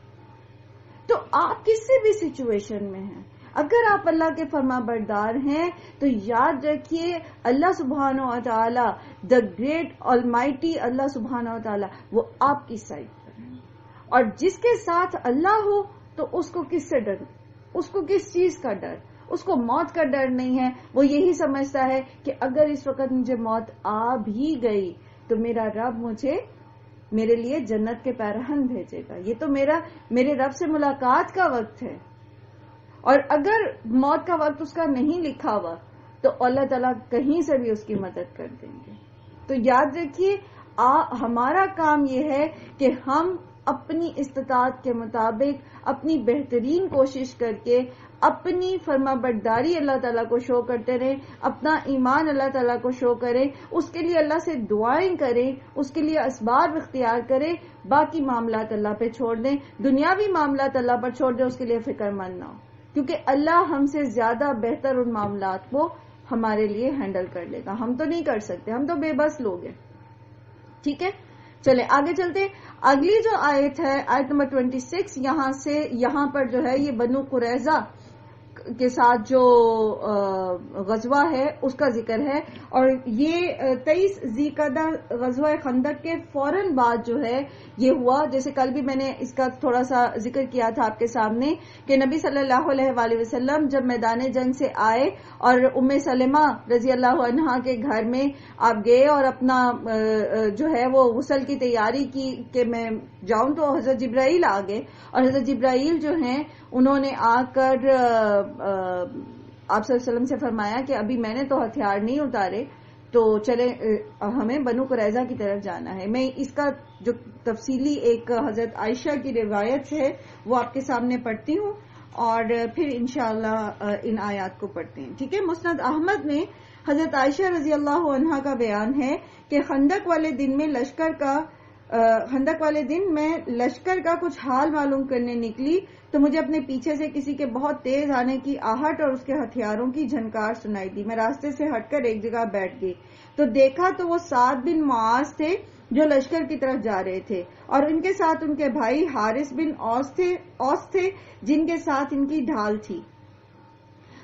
تو آپ کسی بھی سچویشن میں ہیں، اگر آپ اللہ کے فرما بردار ہیں تو یاد رکھیے اللہ سبحانہ و تعالی، دا گریٹ آلمائٹی اللہ سبحانہ و تعالی، وہ آپ کی سائڈ پر ہے. اور جس کے ساتھ اللہ ہو تو اس کو کس سے ڈر، اس کو کس چیز کا ڈر؟ اس کو موت کا ڈر نہیں ہے. وہ یہی سمجھتا ہے کہ اگر اس وقت مجھے موت آ بھی گئی تو میرا رب میرے لیے جنت کے پیرہن بھیجے گا. یہ تو میرے رب سے ملاقات کا وقت ہے، اور اگر موت کا وقت اس کا نہیں لکھا ہوا تو اللہ تعالیٰ کہیں سے بھی اس کی مدد کر دیں گے. تو یاد رکھیے ہمارا کام یہ ہے کہ ہم اپنی استطاعت کے مطابق اپنی بہترین کوشش کر کے اپنی فرما برداری اللہ تعالیٰ کو شو کرتے رہیں، اپنا ایمان اللہ تعالیٰ کو شو کریں، اس کے لیے اللہ سے دعائیں کریں، اس کے لیے اسباب اختیار کریں، باقی معاملات اللہ پہ چھوڑ دیں، دنیاوی معاملات اللہ پر چھوڑ دیں، اس کے لیے فکر مند نہ ہو، کیونکہ اللہ ہم سے زیادہ بہتر ان معاملات کو ہمارے لیے ہینڈل کر لے گا. ہم تو نہیں کر سکتے، ہم تو بے بس لوگ ہیں. ٹھیک ہے، چلے آگے چلتے. اگلی جو آیت ہے آیت نمبر 26، یہاں پر جو ہے یہ بنو قریظہ کے ساتھ جو غزوہ ہے اس کا ذکر ہے، اور یہ 23 ذی القعدہ غزوہ خندق کے فوراً بعد جو ہے یہ ہوا. جیسے کل بھی میں نے اس کا تھوڑا سا ذکر کیا تھا آپ کے سامنے کہ نبی صلی اللہ علیہ وآلہ وسلم جب میدان جنگ سے آئے اور ام سلمہ رضی اللہ عنہا کے گھر میں آپ گئے اور اپنا جو ہے وہ غسل کی تیاری کی کہ میں جاؤں، تو حضرت جبرائیل آ گئے، اور حضرت جبرائیل جو ہیں انہوں نے آ کر آپ صلی اللہ علیہ وسلم سے فرمایا کہ ابھی میں نے تو ہتھیار نہیں اتارے، تو چلے ہمیں بنو قریظہ کی طرف جانا ہے. میں اس کا جو تفصیلی ایک حضرت عائشہ کی روایت ہے وہ آپ کے سامنے پڑھتی ہوں، اور پھر انشاءاللہ ان آیات کو پڑھتے ہیں. ٹھیک ہے. مسند احمد میں حضرت عائشہ رضی اللہ عنہا کا بیان ہے کہ خندق والے دن میں لشکر کا کچھ حال معلوم کرنے نکلی تو مجھے اپنے پیچھے سے کسی کے بہت تیز آنے کی آہٹ اور اس کے ہتھیاروں کی جھنکار سنائی دی. میں راستے سے ہٹ کر ایک جگہ بیٹھ گئی تو دیکھا تو وہ سعد بن معاذ تھے جو لشکر کی طرف جا رہے تھے، اور ان کے ساتھ ان کے بھائی حارث بن اوس تھے جن کے ساتھ ان کی ڈھال تھی.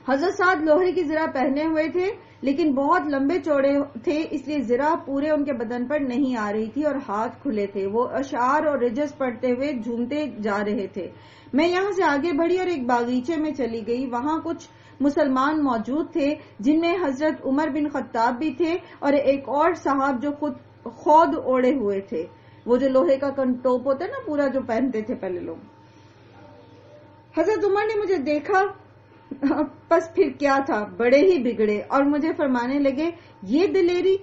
حضرت سعد لوہے کی زرہ پہنے ہوئے تھے لیکن بہت لمبے چوڑے تھے، اس لیے زرہ پورے ان کے بدن پر نہیں آ رہی تھی اور ہاتھ کھلے تھے. وہ اشعار اور رجز پڑھتے ہوئے جھومتے جا رہے تھے. میں یہاں سے آگے بڑھی اور ایک باغیچے میں چلی گئی. وہاں کچھ مسلمان موجود تھے جن میں حضرت عمر بن خطاب بھی تھے اور ایک اور صاحب جو خود اوڑے ہوئے تھے، وہ جو لوہے کا ٹوپ ہوتا ہے نا پورا جو پہنتے تھے پہلے لوگ. حضرت عمر نے مجھے دیکھا، پس پھر کیا تھا، بڑے ہی بگڑے اور مجھے فرمانے لگے یہ دلیری،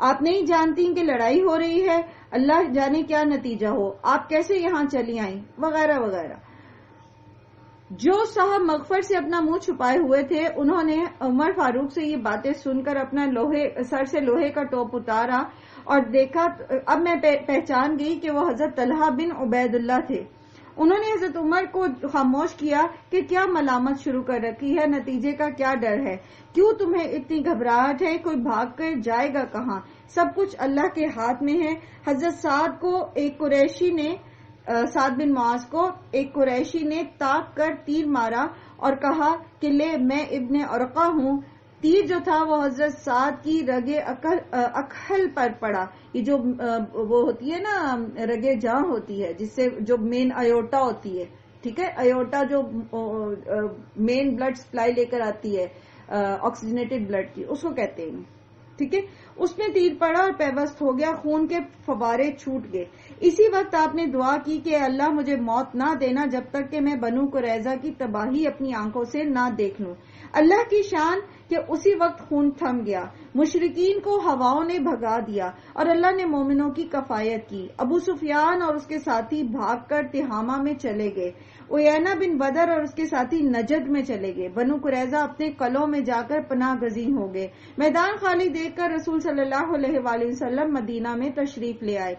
آپ نہیں جانتی کہ لڑائی ہو رہی ہے، اللہ جانے کیا نتیجہ ہو، آپ کیسے یہاں چلی آئیں، وغیرہ وغیرہ. جو صاحب مغفر سے اپنا منہ چھپائے ہوئے تھے انہوں نے عمر فاروق سے یہ باتیں سن کر اپنا سر سے لوہے کا ٹوپ اتارا اور دیکھا. اب میں پہچان گئی کہ وہ حضرت طلحہ بن عبید اللہ تھے. انہوں نے حضرت عمر کو خاموش کیا کہ کیا ملامت شروع کر رکھی ہے، نتیجے کا کیا ڈر ہے، کیوں تمہیں اتنی گھبراہٹ ہے، کوئی بھاگ کر جائے گا کہاں، سب کچھ اللہ کے ہاتھ میں ہے. حضرت سعد بن معاذ کو ایک قریشی نے تاک کر تیر مارا اور کہا کہ لے میں ابن ارقہ ہوں. تیر جو تھا وہ حضرت سعد کی رگے اکحل پر پڑا. یہ جو وہ ہوتی ہے نا رگے جاں ہوتی ہے جس سے جو مین ایورٹا ہوتی ہے، ٹھیک ہے، ایورٹا جو مین بلڈ سپلائی لے کر آتی ہے آکسیجنیٹڈ بلڈ کی، اس کو کہتے ہیں. ٹھیک ہے، اس میں تیر پڑا اور پیوست ہو گیا، خون کے فوارے چھوٹ گئے. اسی وقت آپ نے دعا کی کہ اللہ مجھے موت نہ دینا جب تک کہ میں بنو قریظہ کی تباہی اپنی آنکھوں سے نہ دیکھ لوں. اللہ کی شان کہ اسی وقت خون تھم گیا، مشرکین کو ہواؤں نے بھگا دیا اور اللہ نے مومنوں کی کفایت کی. ابو سفیان اور اس کے ساتھی بھاگ کر تہامہ میں چلے گئے. عیینہ بن بدر اور اس کے ساتھی نجد میں چلے گئے. بنو قریظہ اپنے قلعوں میں جا کر پناہ گزین ہو گئے. میدان خالی دیکھ کر رسول صلی اللہ علیہ وآلہ وسلم مدینہ میں تشریف لے آئے.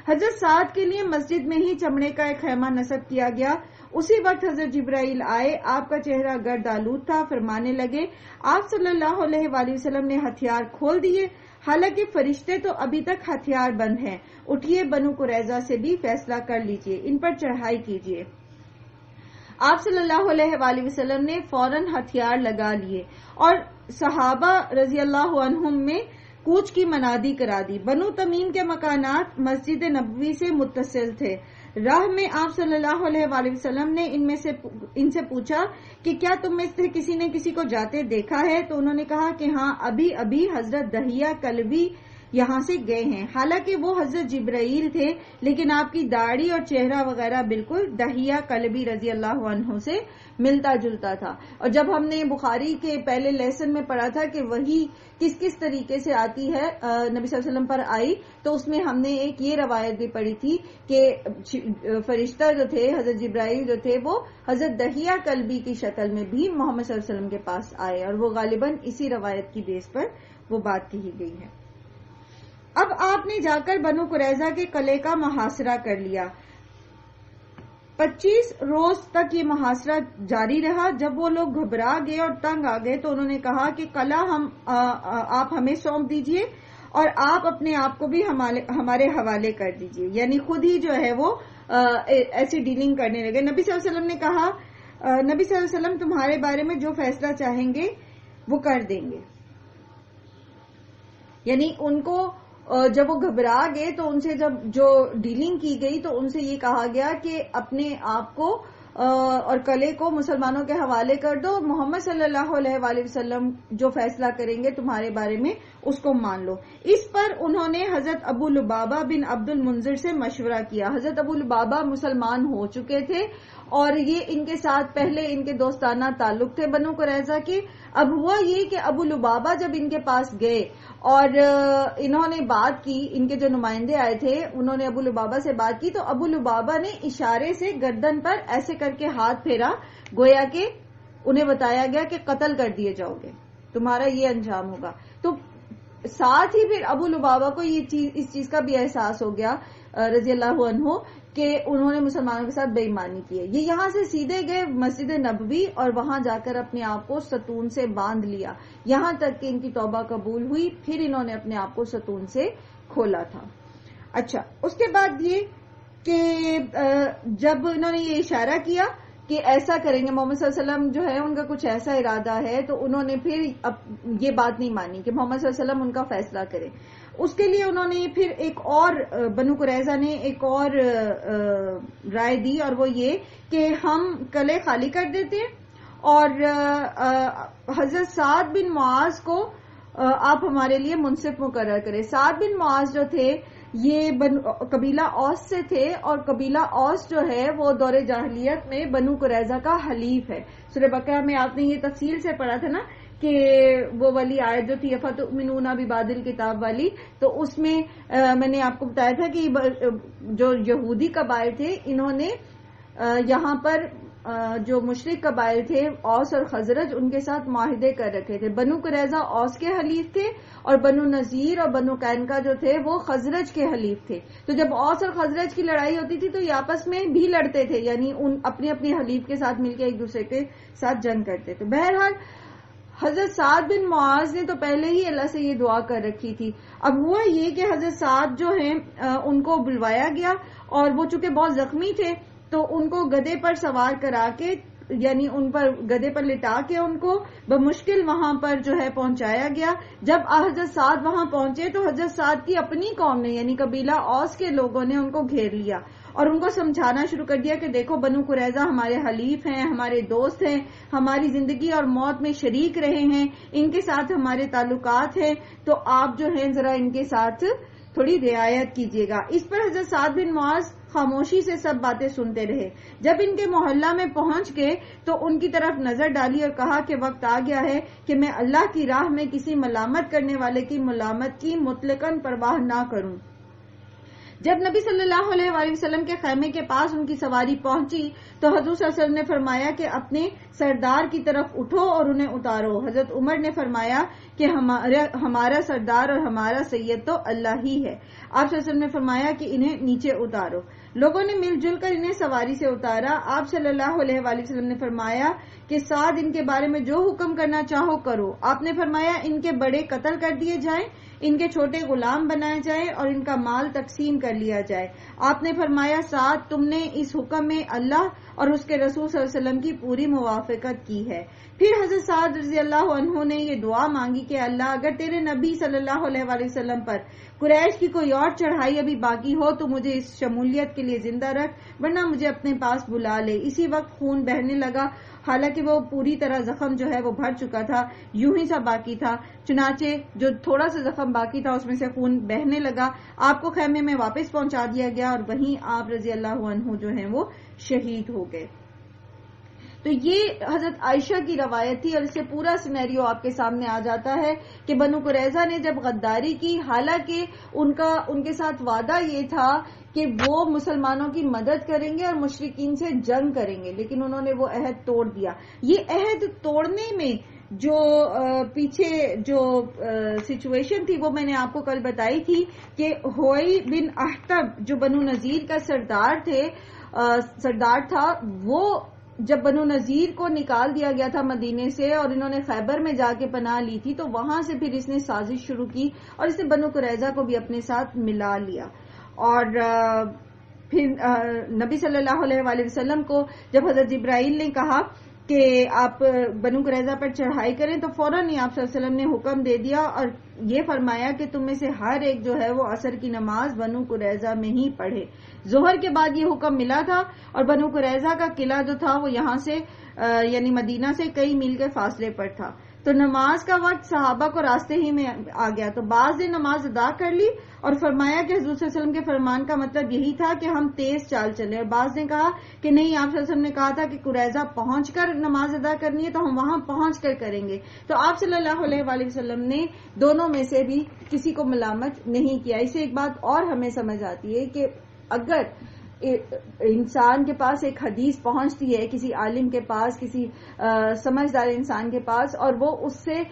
حضرت سعد کے لیے مسجد میں ہی چمڑے کا ایک خیمہ نصب کیا گیا اسی وقت حضرت جبرائیل آئے، آپ کا چہرہ گرد آلود تھا، فرمانے لگے آپ صلی اللہ علیہ وآلہ وسلم نے ہتھیار کھول دیے، حالانکہ فرشتے تو ابھی تک ہتھیار بند ہیں، اٹھیے بنو قریظہ سے بھی فیصلہ کر لیجئے، ان پر چڑھائی کیجئے۔ آپ صلی اللہ علیہ وآلہ وسلم نے فوراً ہتھیار لگا لیے اور صحابہ رضی اللہ عنہم میں کوچ کی منادی کرا دی۔ بنو تمیم کے مکانات مسجد نبوی سے متصل تھے۔ راہ میں آپ صلی اللہ علیہ وآلہ وسلم نے ان سے پوچھا کہ کیا تم میں سے کسی نے کسی کو جاتے دیکھا ہے؟ تو انہوں نے کہا کہ ہاں، ابھی حضرت دہیہ کلبی یہاں سے گئے ہیں، حالانکہ وہ حضرت جبرائیل تھے، لیکن آپ کی داڑھی اور چہرہ وغیرہ بالکل دہیہ کلبی رضی اللہ عنہ سے ملتا جلتا تھا۔ اور جب ہم نے بخاری کے پہلے لیسن میں پڑھا تھا کہ وہی کس طریقے سے آتی ہے نبی صلی اللہ علیہ وسلم پر آئی، تو اس میں ہم نے ایک یہ روایت بھی پڑھی تھی کہ فرشتہ جو تھے، حضرت جبرائیل جو تھے، وہ حضرت دہیہ کلبی کی شکل میں بھی محمد صلی اللہ علیہ وسلم کے پاس آئے، اور وہ غالباً اسی روایت کی بیس پر وہ بات کہی گئی ہے۔ اب آپ نے جا کر بنو قریظہ کے قلعے کا محاصرہ کر لیا۔ 25 روز تک یہ محاصرہ جاری رہا۔ جب وہ لوگ گھبرا گئے اور تنگ آ گئے تو انہوں نے کہا کہ قلعہ آپ ہمیں سونپ دیجئے اور آپ اپنے آپ کو بھی ہمارے حوالے کر دیجئے، یعنی خود ہی جو ہے وہ ایسی ڈیلنگ کرنے لگے۔ نبی صلی اللہ علیہ وسلم نے کہا، نبی صلی اللہ علیہ وسلم تمہارے بارے میں جو فیصلہ چاہیں گے وہ کر دیں گے، یعنی ان کو جب وہ گھبرا گئے تو ان سے جب جو ڈیلنگ کی گئی تو ان سے یہ کہا گیا کہ اپنے آپ کو اور قلعے کو مسلمانوں کے حوالے کر دو، محمد صلی اللہ علیہ وآلہ وسلم جو فیصلہ کریں گے تمہارے بارے میں اس کو مان لو۔ اس پر انہوں نے حضرت ابو لبابہ بن عبد المنذر سے مشورہ کیا۔ حضرت ابو لبابہ مسلمان ہو چکے تھے اور یہ ان کے ساتھ پہلے ان کے دوستانہ تعلق تھے بنو قریظہ کے۔ اب ہوا یہ کہ ابو لبابہ جب ان کے پاس گئے اور انہوں نے بات کی، ان کے جو نمائندے آئے تھے انہوں نے ابو لبابہ سے بات کی، تو ابو لبابہ نے اشارے سے گردن پر ایسے کر کے ہاتھ پھیرا، گویا کہ انہیں بتایا گیا کہ قتل کر دیے جاؤ گے، تمہارا یہ انجام ہوگا۔ تو ساتھ ہی پھر ابو لبابہ کو اس چیز کا بھی احساس ہو گیا رضی اللہ عنہ کہ انہوں نے مسلمانوں کے ساتھ بے ایمانی کی ہے۔ یہ یہاں سے سیدھے گئے مسجد نبوی اور وہاں جا کر اپنے آپ کو ستون سے باندھ لیا، یہاں تک کہ ان کی توبہ قبول ہوئی، پھر انہوں نے اپنے آپ کو ستون سے کھولا تھا۔ اچھا، اس کے بعد یہ کہ جب انہوں نے یہ اشارہ کیا کہ ایسا کریں گے، محمد صلی اللہ علیہ وسلم جو ہے ان کا کچھ ایسا ارادہ ہے، تو انہوں نے پھر یہ بات نہیں مانی کہ محمد صلی اللہ علیہ وسلم ان کا فیصلہ کرے۔ اس کے لیے انہوں نے پھر ایک اور بنو قریظہ نے ایک اور رائے دی، اور وہ یہ کہ ہم قلعے خالی کر دیتے ہیں اور حضرت سعد بن معاذ کو آپ ہمارے لیے منصف مقرر کریں۔ سعد بن معاذ جو تھے یہ قبیلہ اوس سے تھے، اور قبیلہ اوس جو ہے وہ دور جاہلیت میں بنو قریظہ کا حلیف ہے۔ سورہ بقرہ میں آپ نے یہ تفصیل سے پڑھا تھا نا کہ وہ والی آیت جو تھی افتؤمنون ببعض الکتاب والی، تو اس میں میں نے آپ کو بتایا تھا کہ جو یہودی قبائل تھے انہوں نے یہاں پر جو مشرک قبائل تھے اوس اور خزرج، ان کے ساتھ معاہدے کر رکھے تھے۔ بنو قریظہ اوس کے حلیف تھے اور بنو نذیر اور بنو قینقاع جو تھے وہ خزرج کے حلیف تھے۔ تو جب اوس اور خزرج کی لڑائی ہوتی تھی تو یہ آپس میں بھی لڑتے تھے، یعنی اپنے اپنے حلیف کے ساتھ مل کے ایک دوسرے کے ساتھ جنگ کرتے تھے۔ بہرحال حضرت سعد بن معاذ نے تو پہلے ہی اللہ سے یہ دعا کر رکھی تھی۔ اب ہوا یہ کہ حضرت سعد جو ہیں ان کو بلوایا گیا، اور وہ چونکہ بہت زخمی تھے تو ان کو گدے پر سوار کرا کے، یعنی ان پر گدے پر لٹا کے ان کو بمشکل وہاں پر جو ہے پہنچایا گیا۔ جب حضرت سعد وہاں پہنچے تو حضرت سعد کی اپنی قوم نے، یعنی قبیلہ اوس کے لوگوں نے ان کو گھیر لیا اور ان کو سمجھانا شروع کر دیا کہ دیکھو بنو قریظہ ہمارے حلیف ہیں، ہمارے دوست ہیں، ہماری زندگی اور موت میں شریک رہے ہیں، ان کے ساتھ ہمارے تعلقات ہیں، تو آپ جو ہیں ذرا ان کے ساتھ تھوڑی رعایت کیجیے گا۔ اس پر حضرت سعد بن معاذ خاموشی سے سب باتیں سنتے رہے۔ جب ان کے محلہ میں پہنچ گئے تو ان کی طرف نظر ڈالی اور کہا کہ وقت آ گیا ہے کہ میں اللہ کی راہ میں کسی ملامت کرنے والے کی ملامت کی مطلقاً پرواہ نہ کروں۔ جب نبی صلی اللہ علیہ وآلہ وسلم کے خیمے کے پاس ان کی سواری پہنچی تو حضور صلی اللہ علیہ وسلم نے فرمایا کہ اپنے سردار کی طرف اٹھو اور انہیں اتارو. حضرت عمر نے فرمایا کہ ہمارا سردار اور ہمارا سید تو اللہ ہی ہے. آپ صلی اللہ علیہ وسلم نے فرمایا کہ انہیں نیچے اتارو. لوگوں نے مل جل کر انہیں سواری سے اتارا. آپ صلی اللہ علیہ وآلہ وسلم نے فرمایا کہ سعد ان کے بارے میں جو حکم کرنا چاہو کرو. آپ نے فرمایا ان کے بڑے قتل کر دیے جائیں، ان کے چھوٹے غلام بنائے جائیں اور ان کا مال تقسیم کر لیا جائے. آپ نے فرمایا سعد تم نے اس حکم میں اللہ اور اس کے رسول صلی اللہ علیہ وسلم کی پوری موافقت کی ہے. پھر حضرت سعد رضی اللہ عنہ نے یہ دعا مانگی کہ اللہ اگر تیرے نبی صلی اللہ علیہ وآلہ وسلم پر قریش کی کوئی اور چڑھائی ابھی باقی ہو تو مجھے اس شمولیت کے لیے زندہ رکھ، ورنہ مجھے اپنے پاس بلا لے. اسی وقت خون بہنے لگا، حالانکہ وہ پوری طرح زخم جو ہے وہ بھر چکا تھا، یوں ہی سا باقی تھا. چنانچہ جو تھوڑا سا زخم باقی تھا اس میں سے خون بہنے لگا. آپ کو خیمے میں واپس پہنچا دیا گیا اور وہیں آپ رضی اللہ عنہ جو ہیں وہ شہید ہو گئے. تو یہ حضرت عائشہ کی روایت تھی اور اس سے پورا سینیریو آپ کے سامنے آ جاتا ہے کہ بنو قریظہ نے جب غداری کی، حالانکہ ان کے ساتھ وعدہ یہ تھا کہ وہ مسلمانوں کی مدد کریں گے اور مشرکین سے جنگ کریں گے، لیکن انہوں نے وہ عہد توڑ دیا. یہ عہد توڑنے میں جو پیچھے جو سچویشن تھی وہ میں نے آپ کو کل بتائی تھی کہ ہوئی بن احتب جو بنو نذیر کا سردار تھا، وہ جب بنو نذیر کو نکال دیا گیا تھا مدینے سے اور انہوں نے خیبر میں جا کے پناہ لی تھی، تو وہاں سے پھر اس نے سازش شروع کی اور اس نے بنو قریظہ کو بھی اپنے ساتھ ملا لیا. اور پھر نبی صلی اللہ علیہ وآلہ وسلم کو جب حضرت جبرائیل نے کہا کہ آپ بنو قریظہ پر چڑھائی کریں تو فوراً ہی آپ صلی اللہ علیہ وسلم نے حکم دے دیا اور یہ فرمایا کہ تم میں سے ہر ایک جو ہے وہ عصر کی نماز بنو قریظہ میں ہی پڑھے. ظہر کے بعد یہ حکم ملا تھا اور بنو قریظہ کا قلعہ جو تھا وہ یہاں سے یعنی مدینہ سے کئی میل کے فاصلے پر تھا. تو نماز کا وقت صحابہ کو راستے ہی میں آ گیا تو بعض نے نماز ادا کر لی اور فرمایا کہ حضور صلی اللہ علیہ وسلم کے فرمان کا مطلب یہی تھا کہ ہم تیز چال چلیں، اور بعض نے کہا کہ نہیں، آپ صلی اللہ علیہ وسلم نے کہا تھا کہ قریظہ پہنچ کر نماز ادا کرنی ہے تو ہم وہاں پہنچ کر کریں گے. تو آپ صلی اللہ علیہ وآلہ وسلم نے دونوں میں سے بھی کسی کو ملامت نہیں کیا. اسے ایک بات اور ہمیں سمجھ آتی ہے کہ اگر انسان کے پاس ایک حدیث پہنچتی ہے، کسی عالم کے پاس، کسی سمجھدار انسان کے پاس، اور وہ اس سے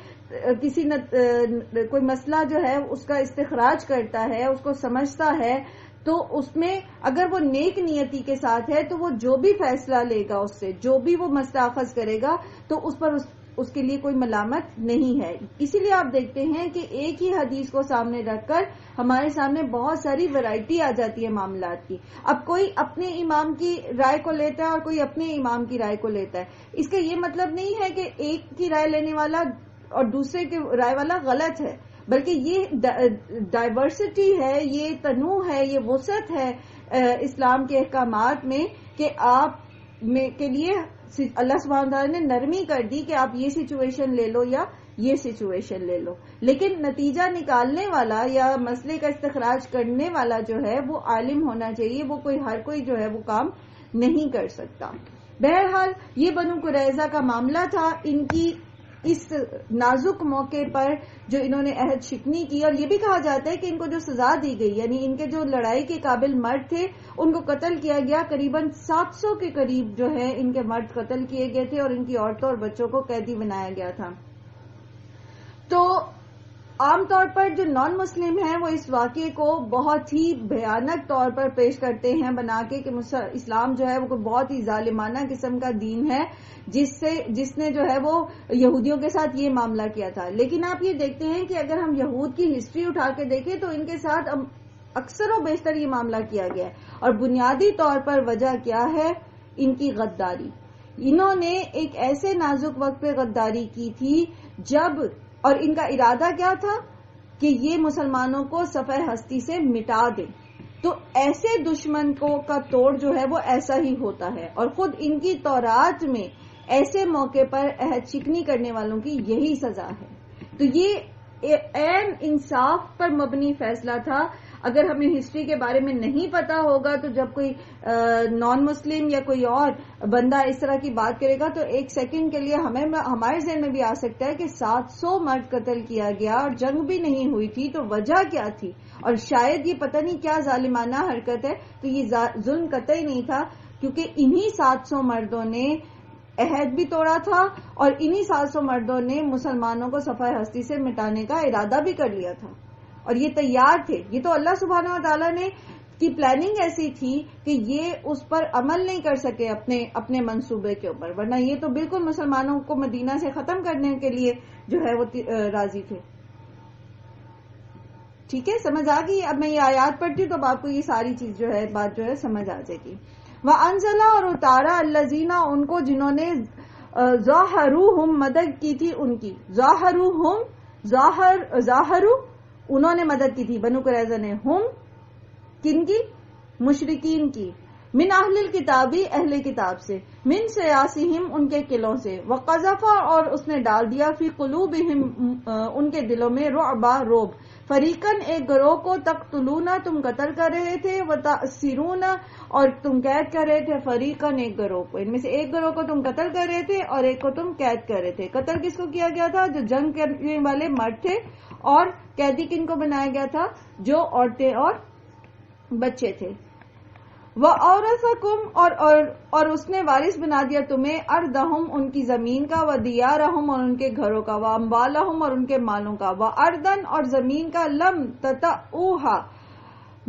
کوئی مسئلہ جو ہے اس کا استخراج کرتا ہے، اس کو سمجھتا ہے، تو اس میں اگر وہ نیک نیتی کے ساتھ ہے تو وہ جو بھی فیصلہ لے گا، اس سے جو بھی وہ مسئلہ اخذ کرے گا تو اس پر اس کے لیے کوئی ملامت نہیں ہے. اسی لیے آپ دیکھتے ہیں کہ ایک ہی حدیث کو سامنے رکھ کر ہمارے سامنے بہت ساری ورائٹی آ جاتی ہے معاملات کی. اب کوئی اپنے امام کی رائے کو لیتا ہے اور کوئی اپنے امام کی رائے کو لیتا ہے. اس کا یہ مطلب نہیں ہے کہ ایک کی رائے لینے والا اور دوسرے کی رائے والا غلط ہے، بلکہ یہ ڈائیورسٹی ہے، یہ تنوع ہے، یہ وسعت ہے اسلام کے احکامات میں کہ آپ کے لیے اللہ سبحانہ وتعالی نے نرمی کر دی کہ آپ یہ سچویشن لے لو یا یہ سچویشن لے لو، لیکن نتیجہ نکالنے والا یا مسئلے کا استخراج کرنے والا جو ہے وہ عالم ہونا چاہیے. وہ ہر کوئی جو ہے وہ کام نہیں کر سکتا. بہرحال یہ بنو قریظہ کا معاملہ تھا. ان کی اس نازک موقع پر جو انہوں نے عہد شکنی کی، اور یہ بھی کہا جاتا ہے کہ ان کو جو سزا دی گئی، یعنی ان کے جو لڑائی کے قابل مرد تھے ان کو قتل کیا گیا. قریباً 700 کے قریب جو ہے ان کے مرد قتل کیے گئے تھے اور ان کی عورتوں اور بچوں کو قیدی بنایا گیا تھا. تو عام طور پر جو نان مسلم ہیں وہ اس واقعے کو بہت ہی بھیانک طور پر پیش کرتے ہیں بنا کے کہ اسلام جو ہے وہ بہت ہی ظالمانہ قسم کا دین ہے جس نے جو ہے وہ یہودیوں کے ساتھ یہ معاملہ کیا تھا. لیکن آپ یہ دیکھتے ہیں کہ اگر ہم یہود کی ہسٹری اٹھا کے دیکھیں تو ان کے ساتھ اکثر و بیشتر یہ معاملہ کیا گیا ہے، اور بنیادی طور پر وجہ کیا ہے؟ ان کی غداری. انہوں نے ایک ایسے نازک وقت پہ غداری کی تھی جب، اور ان کا ارادہ کیا تھا کہ یہ مسلمانوں کو صفحہ ہستی سے مٹا دیں. تو ایسے دشمن کا توڑ جو ہے وہ ایسا ہی ہوتا ہے، اور خود ان کی تورات میں ایسے موقع پر عہد شکنی کرنے والوں کی یہی سزا ہے. تو یہ عین انصاف پر مبنی فیصلہ تھا. اگر ہمیں ہسٹری کے بارے میں نہیں پتا ہوگا تو جب کوئی نان مسلم یا کوئی اور بندہ اس طرح کی بات کرے گا تو ایک سیکنڈ کے لیے ہمارے ذہن میں بھی آ سکتا ہے کہ 700 مرد قتل کیا گیا اور جنگ بھی نہیں ہوئی تھی، تو وجہ کیا تھی؟ اور شاید یہ پتہ نہیں کیا ظالمانہ حرکت ہے، تو یہ ظلم قطعی نہیں تھا، کیونکہ انہی 700 مردوں نے عہد بھی توڑا تھا اور انہی 700 مردوں نے مسلمانوں کو صفحہ ہستی سے مٹانے کا ارادہ بھی کر لیا تھا، اور یہ تیار تھے۔ یہ تو اللہ سبحانہ و تعالیٰ نے کی پلاننگ ایسی تھی کہ یہ اس پر عمل نہیں کر سکے اپنے منصوبے کے اوپر، ورنہ یہ تو بالکل مسلمانوں کو مدینہ سے ختم کرنے کے لیے جو ہے وہ راضی تھے۔ ٹھیک ہے، سمجھ آ گئی؟ اب میں یہ آیات پڑھتی ہوں تو آپ کو یہ ساری چیز جو ہے بات جو ہے سمجھ آ جائے گی۔ وَأَنزَلَ اور اتارا الَّذِينَ ان کو جنہوں نے ظَاهَرُوهُم مدد کی تھی ان کی، ظاہروا انہوں نے مدد کی تھی بنو قریظہ نے، ہم کن کی؟ مشرکین کی، من اہل الکتابی اہل کتاب سے، من سیاسیہم ان کے قلعوں سے، وقذف اور اس نے ڈال دیا فی قلوبہم ان کے دلوں میں رعبا روب، فریقاً ایک گروہ کو تقتلون تم قتل کر رہے تھے، وتأسرون اور تم قید کر رہے تھے، فریقاً ایک گروہ کو، ان میں سے ایک گروہ کو تم قتل کر رہے تھے اور ایک کو تم قید کر رہے تھے۔ قتل کس کو کیا گیا تھا؟ جو جنگ کرنے والے مرد تھے، اور قیدی کن کو بنایا گیا تھا؟ جو عورتیں اور بچے تھے۔ وَأَوْرَثَكُمْ اور اس نے وارث بنا دیا تمہیں اَرْضَهُمْ ان کی زمین کا، وَدِيَارَهُمْ اور ان کے گھروں کا، وَأَمْوَالَهُمْ اور ان کے مالوں کا، وَأَرْضًا اور زمین کا، لَمْ تَطَئُوهَا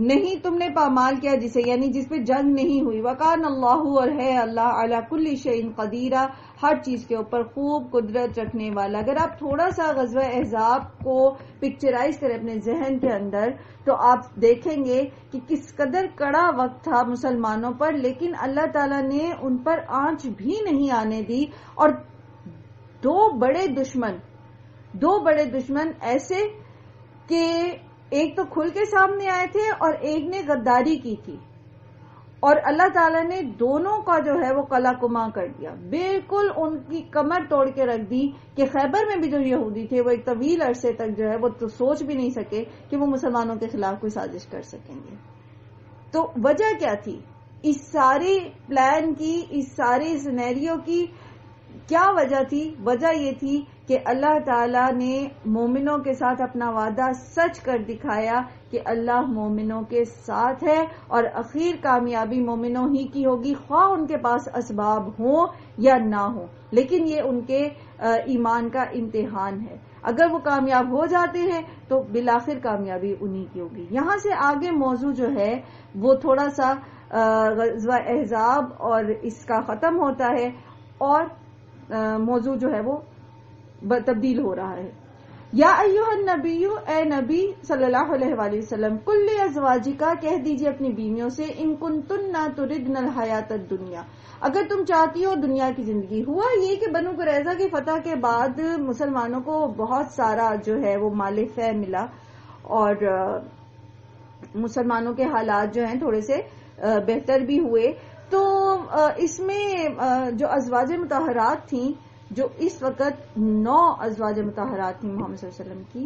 نہیں تم نے پامال کیا جسے، یعنی جس پہ جنگ نہیں ہوئی، وَكَانَ اللَّهُ اور ہے اللہ عَلَى كُلِّ شَيْءٍ قَدِيرًا ہر چیز کے اوپر خوب قدرت رکھنے والا۔ اگر آپ تھوڑا سا غزوہ احزاب کو پکچرائز کریں اپنے ذہن کے اندر تو آپ دیکھیں گے کہ کس قدر کڑا وقت تھا مسلمانوں پر، لیکن اللہ تعالیٰ نے ان پر آنچ بھی نہیں آنے دی، اور دو بڑے دشمن ایسے کہ ایک تو کھل کے سامنے آئے تھے اور ایک نے غداری کی تھی، اور اللہ تعالیٰ نے دونوں کا جو ہے وہ قلع کما کر دیا، بالکل ان کی کمر توڑ کے رکھ دی کہ خیبر میں بھی جو یہودی تھے وہ ایک طویل عرصے تک جو ہے وہ تو سوچ بھی نہیں سکے کہ وہ مسلمانوں کے خلاف کوئی سازش کر سکیں گے۔ تو وجہ کیا تھی اس سارے پلان کی، اس سارے سینیریو کی؟ کیا وجہ تھی؟ وجہ یہ تھی کہ اللہ تعالیٰ نے مومنوں کے ساتھ اپنا وعدہ سچ کر دکھایا کہ اللہ مومنوں کے ساتھ ہے، اور اخیر کامیابی مومنوں ہی کی ہوگی، خواہ ان کے پاس اسباب ہوں یا نہ ہوں، لیکن یہ ان کے ایمان کا امتحان ہے۔ اگر وہ کامیاب ہو جاتے ہیں تو بالآخر کامیابی انہی کی ہوگی۔ یہاں سے آگے موضوع جو ہے وہ تھوڑا سا غزوہ احزاب اور اس کا ختم ہوتا ہے، اور موضوع جو ہے وہ تبدیل ہو رہا ہے۔ یا ایھا النبی اے نبی صلی اللہ علیہ وآلہ وسلم، کل ازواجکا کہہ دیجئے اپنی بیویوں سے، ان کنتن تردن الحیات الدنیا اگر تم چاہتی ہو دنیا کی زندگی۔ ہوا یہ کہ بنو قریظہ کی فتح کے بعد مسلمانوں کو بہت سارا جو ہے وہ مال فے ملا، اور مسلمانوں کے حالات جو ہیں تھوڑے سے بہتر بھی ہوئے، تو اس میں جو ازواج مطہرات تھیں، جو اس وقت 9 ازواج مطہرات تھیں محمد صلی اللہ علیہ وسلم کی،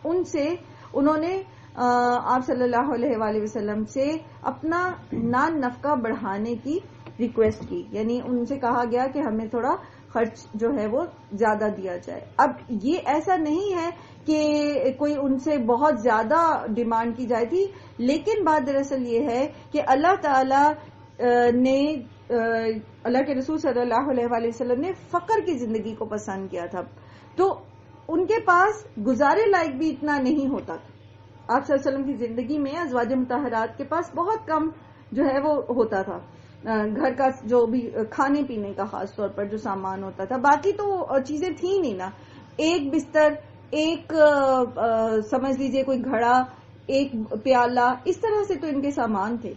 ان سے انہوں نے آپ صلی اللہ علیہ وآلہ وسلم سے اپنا نان نفقہ بڑھانے کی ریکویسٹ کی، یعنی ان سے کہا گیا کہ ہمیں تھوڑا خرچ جو ہے وہ زیادہ دیا جائے۔ اب یہ ایسا نہیں ہے کہ کوئی ان سے بہت زیادہ ڈیمانڈ کی جائے تھی، لیکن بات دراصل یہ ہے کہ اللہ تعالی نے اللہ کے رسول صلی اللہ علیہ وآلہ وسلم نے فقر کی زندگی کو پسند کیا تھا، تو ان کے پاس گزارے لائق بھی اتنا نہیں ہوتا تھا۔ آپ صلی اللہ علیہ وسلم کی زندگی میں ازواج مطہرات کے پاس بہت کم جو ہے وہ ہوتا تھا، گھر کا جو بھی کھانے پینے کا خاص طور پر جو سامان ہوتا تھا، باقی تو چیزیں تھیں نہیں نا، ایک بستر، ایک سمجھ لیجئے کوئی گھڑا، ایک پیالہ، اس طرح سے تو ان کے سامان تھے۔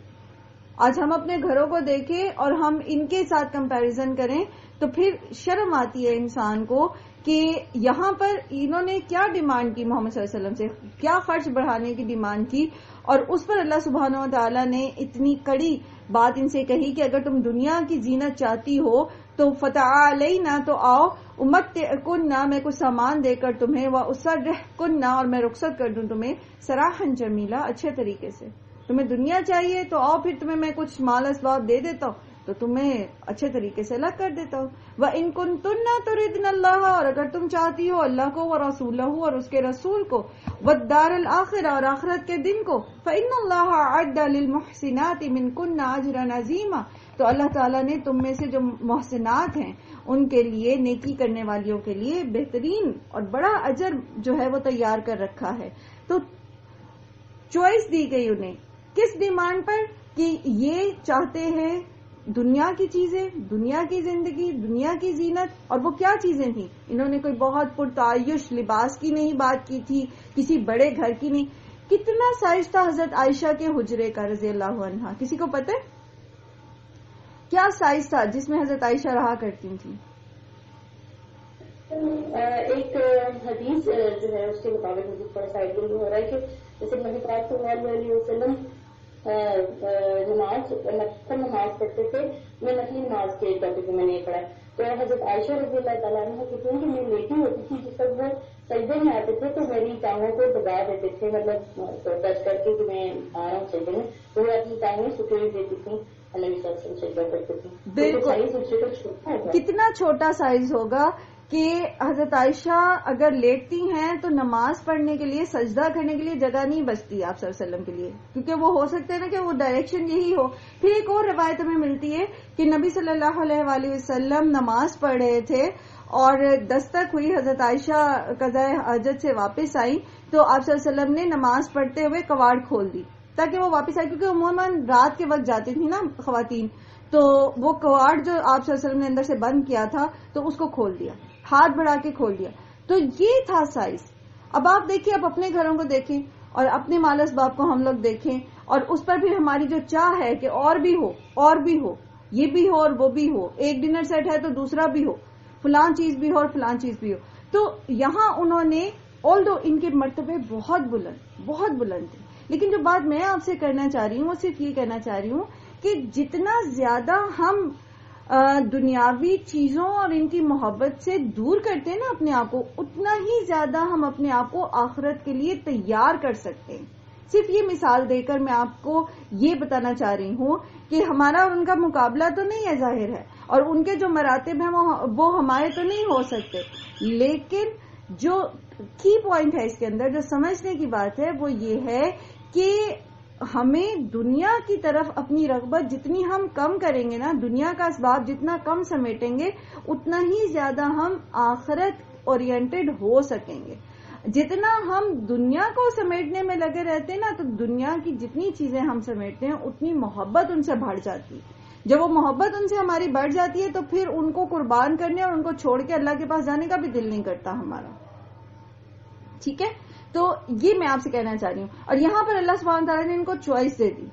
آج ہم اپنے گھروں کو دیکھیں اور ہم ان کے ساتھ کمپیریزن کریں تو پھر شرم آتی ہے انسان کو کہ یہاں پر انہوں نے کیا ڈیمانڈ کی محمد صلی اللہ علیہ وسلم سے, کیا خرچ بڑھانے کی ڈیمانڈ کی, اور اس پر اللہ سبحانہ و تعالیٰ نے اتنی کڑی بات ان سے کہی کہ اگر تم دنیا کی زینت چاہتی ہو تو فتعالینا, تو آؤ, امتعکننا, میں کچھ سامان دے کر تمہیں, واسرحکننا, اور میں رخصت کر دوں تمہیں, سراحا جمیلا, اچھے طریقے سے. تمہیں دنیا چاہیے تو آؤ, پھر تمہیں میں کچھ مال اسباب دے دیتا ہوں, تو تمہیں اچھے طریقے سے الگ کر دیتا ہوں. وَإِن كُنتُنَّ تُرِدْنَ اللَّهَ, اور اگر تم چاہتی ہو اللہ کو, وَرَسُولَهُ, اور اس کے رسول کو, وَالدَّارَ الْآخِرَةَ, اور آخرت کے دن کو, فَإِنَّ اللَّهَ أَعَدَّ لِلْمُحْسِنَاتِ مِنكُنَّ أَجْرًا عَظِيمًا, تو اللہ تعالیٰ نے تم میں سے جو محسنات ہیں ان کے لیے, نیکی کرنے والیوں کے لیے بہترین اور بڑا اجر جو ہے وہ تیار کر رکھا ہے. تو چوائس دی گئی انہیں, کس ڈیمانڈ پر, کہ یہ چاہتے ہیں دنیا کی چیزیں, دنیا کی زندگی, دنیا کی زینت. اور وہ کیا چیزیں تھیں؟ انہوں نے کوئی بہت پرتعیش لباس کی نہیں بات کی تھی, کسی بڑے گھر کی نہیں. کتنا سائز تھا حضرت عائشہ کے حجرے کا رضی اللہ عنہا, کسی کو پتہ ہے کیا سائز تھا جس میں حضرت عائشہ رہا کرتی تھیں؟ ایک حدیث جو ہے اس کے مطابق مجھے تھوڑا سا آئیڈیا ہو رہا ہے کہ جیسے نبی پاک صلی اللہ علیہ وسلم نماز پڑھتے تھے. میں نقلی نماز کے ٹاپک میں نے یہ پڑھا, تو حضرت عائشہ رضی اللہ تعالیٰ عنہ کہتی ہیں کہ میں لیٹی ہوتی تھی, جس وقت وہ سجدے میں آتے تھے تو میری ٹانگوں کو دبا دیتے تھے, مطلب ٹچ کر کے کہ میں آ رہا ہوں سجدے میں, تو وہ اپنی ٹانگیں سکیڑ دیتی تھیں. اللہ سے سجدہ کرتے تھے. بالکل, کتنا چھوٹا سائز ہوگا کہ حضرت عائشہ اگر لیٹتی ہیں تو نماز پڑھنے کے لیے, سجدہ کرنے کے لیے جگہ نہیں بچتی آپ صلی اللہ علیہ وسلم کے لیے, کیونکہ وہ ہو سکتا ہے نا کہ وہ ڈائریکشن یہی ہو. پھر ایک اور روایت ہمیں ملتی ہے کہ نبی صلی اللہ علیہ وآلہ وسلم نماز پڑھ رہے تھے اور دستک ہوئی, حضرت عائشہ قضاء حاجت سے واپس آئی, تو آپ صلی اللہ علیہ وسلم نے نماز پڑھتے ہوئے کواڑ کھول دی تاکہ وہ واپس آئے, کیونکہ عموماً رات کے وقت جاتی تھی نا خواتین, تو وہ کواڑ جو آپ صلی اللہ علیہ وسلم نے اندر سے بند کیا تھا تو اس کو کھول دیا, ہاتھ بڑھا کے کھول دیا. تو یہ تھا سائز. اب آپ دیکھیں, اب اپنے گھروں کو دیکھیں اور اپنے مال اسباب کو ہم لوگ دیکھیں, اور اس پر بھی ہماری جو چاہ ہے کہ اور بھی ہو, اور بھی ہو, یہ بھی ہو اور وہ بھی ہو, ایک ڈنر سیٹ ہے تو دوسرا بھی ہو, فلان چیز بھی ہو اور فلان چیز بھی ہو. تو یہاں انہوں نے, آلدو ان کے مرتبے بہت بلند تھے, لیکن جو بات میں آپ سے کرنا چاہ رہی ہوں وہ صرف یہ کہنا چاہ رہی ہوں کہ جتنا زیادہ ہم دنیاوی چیزوں اور ان کی محبت سے دور کرتے ہیں نا اپنے آپ کو, اتنا ہی زیادہ ہم اپنے آپ کو آخرت کے لیے تیار کر سکتے ہیں. صرف یہ مثال دے کر میں آپ کو یہ بتانا چاہ رہی ہوں کہ ہمارا اور ان کا مقابلہ تو نہیں ہے, ظاہر ہے, اور ان کے جو مراتب ہیں وہ ہمارے تو نہیں ہو سکتے, لیکن جو کی پوائنٹ ہے اس کے اندر, جو سمجھنے کی بات ہے, وہ یہ ہے کہ ہمیں دنیا کی طرف اپنی رغبت جتنی ہم کم کریں گے نا, دنیا کا اسباب جتنا کم سمیٹیں گے, اتنا ہی زیادہ ہم آخرت اورینٹڈ ہو سکیں گے. جتنا ہم دنیا کو سمیٹنے میں لگے رہتے ہیں نا, تو دنیا کی جتنی چیزیں ہم سمیٹتے ہیں اتنی محبت ان سے بڑھ جاتی ہے. جب وہ محبت ان سے ہماری بڑھ جاتی ہے تو پھر ان کو قربان کرنے اور ان کو چھوڑ کے اللہ کے پاس جانے کا بھی دل نہیں کرتا ہمارا. ٹھیک ہے, تو یہ میں آپ سے کہنا چاہ رہی ہوں. اور یہاں پر اللہ سبحانہ تعالیٰ نے ان کو چوائس دے دی,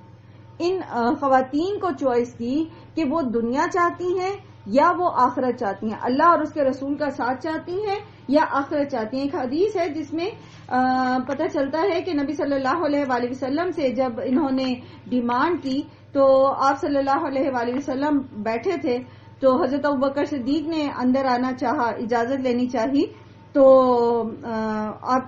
ان خواتین کو چوائس دی کہ وہ دنیا چاہتی ہیں یا وہ آخرت چاہتی ہیں, اللہ اور اس کے رسول کا ساتھ چاہتی ہیں یا آخرت چاہتی ہیں. ایک حدیث ہے جس میں پتہ چلتا ہے کہ نبی صلی اللہ علیہ وآلہ وسلم سے جب انہوں نے ڈیمانڈ کی تو آپ صلی اللہ علیہ وآلہ وسلم بیٹھے تھے, تو حضرت ابوبکر صدیق نے اندر آنا چاہا, اجازت لینی چاہی, تو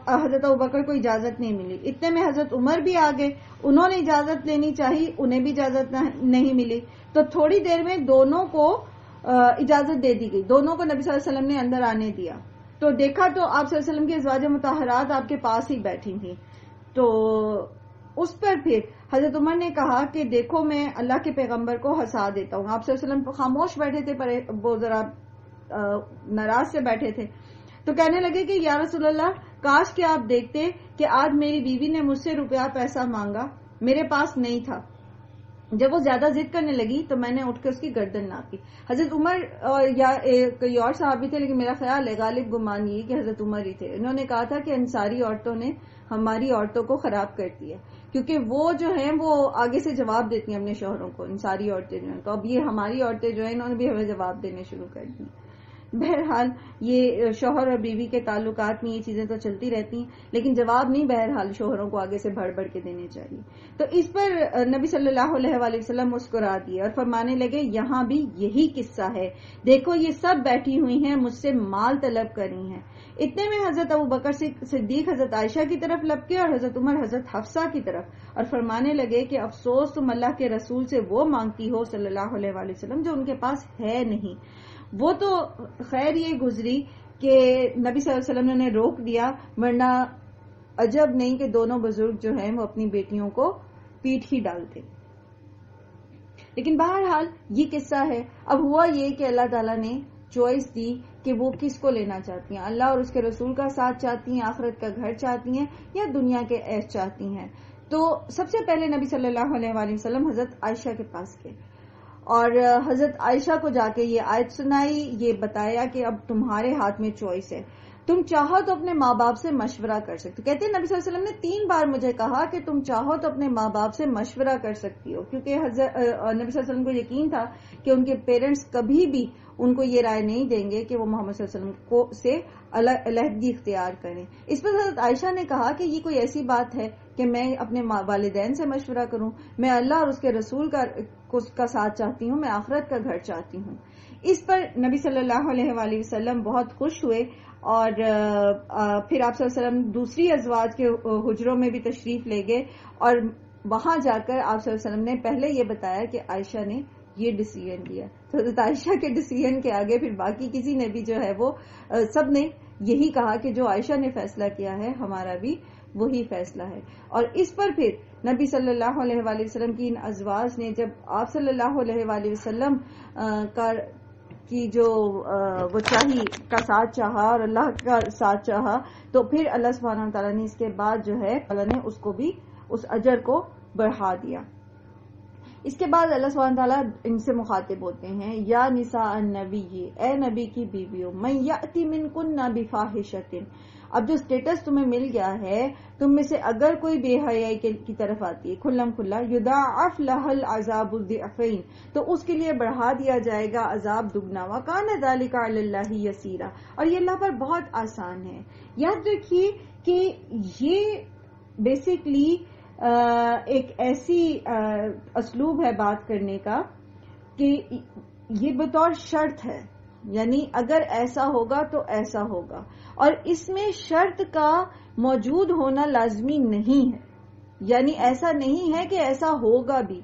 حضرت ابوبکر کو اجازت نہیں ملی. اتنے میں حضرت عمر بھی آ گئے, انہوں نے اجازت لینی چاہی, انہیں بھی اجازت نہیں ملی. تو تھوڑی دیر میں دونوں کو اجازت دے دی گئی, دونوں کو نبی صلی اللہ علیہ وسلم نے اندر آنے دیا. تو دیکھا تو آپ صلی اللہ علیہ وسلم کی ازواج مطہرات آپ کے پاس ہی بیٹھی تھیں. تو اس پر پھر حضرت عمر نے کہا کہ دیکھو میں اللہ کے پیغمبر کو ہنسا دیتا ہوں. آپ صلی اللہ علیہ وسلم خاموش بیٹھے تھے, وہ ذرا ناراض سے بیٹھے تھے. تو کہنے لگے کہ یا رسول اللہ, کاش کہ آپ دیکھتے کہ آج میری بیوی نے مجھ سے روپیہ پیسہ مانگا, میرے پاس نہیں تھا. جب وہ زیادہ ضد کرنے لگی تو میں نے اٹھ کے اس کی گردن ناپی. حضرت عمر یا کوئی اور صحابی تھے, لیکن میرا خیال ہے غالب گمان یہ کہ حضرت عمر ہی تھے. انہوں نے کہا تھا کہ انصاری عورتوں نے ہماری عورتوں کو خراب کر دیا, کیونکہ وہ جو ہیں وہ آگے سے جواب دیتی ہیں اپنے شوہروں کو. انصاری عورتیں جو ہیں, تو اب یہ ہماری عورتیں جو ہیں انہوں نے بھی ہمیں جواب دینے شروع کر دی. بہرحال یہ شوہر اور بیوی کے تعلقات میں یہ چیزیں تو چلتی رہتی ہیں، لیکن جواب نہیں بہرحال شوہروں کو آگے سے بڑھ بڑھ کے دینے چاہیے. تو اس پر نبی صلی اللہ علیہ وآلہ وسلم مسکرا دیے اور فرمانے لگے یہاں بھی یہی قصہ ہے، دیکھو یہ سب بیٹھی ہوئی ہیں مجھ سے مال طلب کر رہی ہیں. اتنے میں حضرت ابوبکر صدیق حضرت عائشہ کی طرف لپکے اور حضرت عمر حضرت حفصہ کی طرف، اور فرمانے لگے کہ افسوس تم اللہ کے رسول سے وہ مانگتی ہو صلی اللہ علیہ وآلہ وسلم جو ان کے پاس ہے نہیں. وہ تو خیر یہ گزری کہ نبی صلی اللہ علیہ وسلم نے روک دیا، ورنہ عجب نہیں کہ دونوں بزرگ جو ہیں وہ اپنی بیٹیوں کو پیٹ ہی ڈالتے. لیکن بہرحال یہ قصہ ہے. اب ہوا یہ کہ اللہ تعالیٰ نے چوائس دی کہ وہ کس کو لینا چاہتی ہیں، اللہ اور اس کے رسول کا ساتھ چاہتی ہیں، آخرت کا گھر چاہتی ہیں، یا دنیا کے عیش چاہتی ہیں. تو سب سے پہلے نبی صلی اللہ علیہ وآلہ وسلم حضرت عائشہ کے پاس گئے اور حضرت عائشہ کو جا کے یہ آیت سنائی، یہ بتایا کہ اب تمہارے ہاتھ میں چوائس ہے، تم چاہو تو اپنے ماں باپ سے مشورہ کر سکتے. کہتے ہیں نبی صلی اللہ علیہ وسلم نے 3 بار مجھے کہا کہ تم چاہو تو اپنے ماں باپ سے مشورہ کر سکتی ہو، کیونکہ نبی صلی اللہ علیہ وسلم کو یقین تھا کہ ان کے پیرنٹس کبھی بھی ان کو یہ رائے نہیں دیں گے کہ وہ محمد صلی اللہ علیہ وسلم کو سے علیحدگی اختیار کریں. اس پر حضرت عائشہ نے کہا کہ یہ کوئی ایسی بات ہے کہ میں اپنے والدین سے مشورہ کروں، میں اللہ اور اس کے رسول کا ساتھ چاہتی ہوں، میں آخرت کا گھر چاہتی ہوں. اس پر نبی صلی اللہ علیہ وآلہ وسلم بہت خوش ہوئے اور پھر آپ صلی اللہ علیہ وسلم دوسری ازواج کے حجروں میں بھی تشریف لے گئے اور وہاں جا کر آپ صلی اللہ علیہ وسلم نے پہلے یہ بتایا کہ عائشہ نے یہ ڈیسیژن لیا. تو حضرت عائشہ کے ڈیسیژن کے آگے پھر باقی کسی نے بھی جو ہے وہ سب نے یہی کہا کہ جو عائشہ نے فیصلہ کیا ہے ہمارا بھی وہی فیصلہ ہے. اور اس پر پھر نبی صلی اللہ علیہ وآلہ وسلم کی ان ازواج نے جب آپ صلی اللہ علیہ وآلہ وسلم کی جو وہ چاہی کا ساتھ چاہا اور اللہ کا ساتھ چاہا، تو پھر اللہ سبحانہ وتعالیٰ نے اس کے بعد جو ہے اللہ نے اس کو بھی اس اجر کو بڑھا دیا. اس کے بعد اللہ سبحانہ وتعالیٰ ان سے مخاطب ہوتے ہیں، یا نساء النبی، اے نبی کی بیویوں، من یأتی منکن بفاحشۃ، اب جو سٹیٹس تمہیں مل گیا ہے تم میں سے اگر کوئی بے حیائی کی طرف آتی ہے کھلم کھلا، یضاعف لها العذاب الضعفین، تو اس کے لیے بڑھا دیا جائے گا عذاب دگنا، وکان ذلک علی اللہ یسیرا، اور یہ اللہ پر بہت آسان ہے. یاد رکھیے کہ یہ بیسکلی ایک ایسی اسلوب ہے بات کرنے کا کہ یہ بطور شرط ہے، یعنی اگر ایسا ہوگا تو ایسا ہوگا، اور اس میں شرط کا موجود ہونا لازمی نہیں ہے، یعنی ایسا نہیں ہے کہ ایسا ہوگا بھی.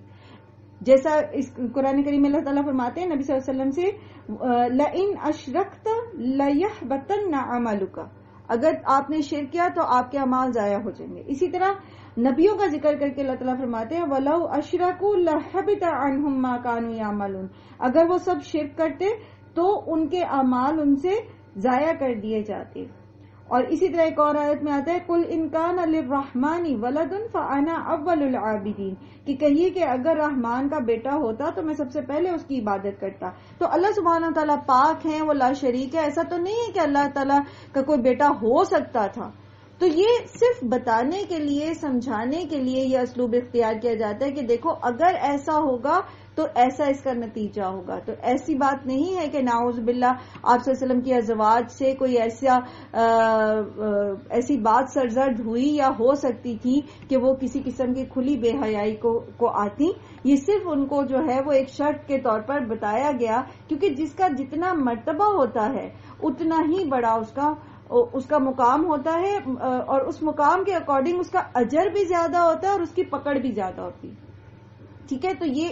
جیسا اس قرآن کریم میں اللہ تعالیٰ فرماتے ہیں نبی صلی اللہ علیہ وسلم سے، لَإِنْ أَشْرَكْتَ لَيَحْبَطَنَّ عَمَلُكَ، اگر آپ نے شرک کیا تو آپ کے اعمال ضائع ہو جائیں گے. اسی طرح نبیوں کا ذکر کر کے اللہ تعالیٰ فرماتے ہیں وَلَوْ أَشْرَكُوا لَحَبِطَ عَنْهُمْ مَا كَانُوا يَعْمَلُونَ، اگر وہ سب شرک کرتے تو ان کے اعمال ان سے ضائع کر دیے جاتے. اور اسی طرح ایک اور آیت میں آتا ہے قُلْ إِنْ كَانَ لِلرَّحْمَنِ وَلَدٌ فَأَنَا أَوَّلُ الْعَابِدِينَ، کہ کہیے کہ اگر رحمان کا بیٹا ہوتا تو میں سب سے پہلے اس کی عبادت کرتا. تو اللہ سبحانہ و تعالیٰ پاک ہیں، وہ لا شریک ہے. ایسا تو نہیں ہے کہ اللہ تعالیٰ کا کوئی بیٹا ہو سکتا تھا. تو یہ صرف بتانے کے لیے، سمجھانے کے لیے یہ اسلوب اختیار کیا جاتا ہے کہ دیکھو اگر ایسا ہوگا تو ایسا اس کا نتیجہ ہوگا. تو ایسی بات نہیں ہے کہ نعوذ باللہ آپ صلی اللہ علیہ وسلم کی ازواج سے کوئی ایسی بات سرزد ہوئی یا ہو سکتی تھی کہ وہ کسی قسم کی کھلی بے حیائی کو آتی. یہ صرف ان کو جو ہے وہ ایک شرط کے طور پر بتایا گیا، کیونکہ جس کا جتنا مرتبہ ہوتا ہے اتنا ہی بڑا اس کا مقام ہوتا ہے، اور اس مقام کے اکارڈنگ اس کا اجر بھی زیادہ ہوتا ہے اور اس کی پکڑ بھی زیادہ ہوتی ہے. ٹھیک ہے، تو یہ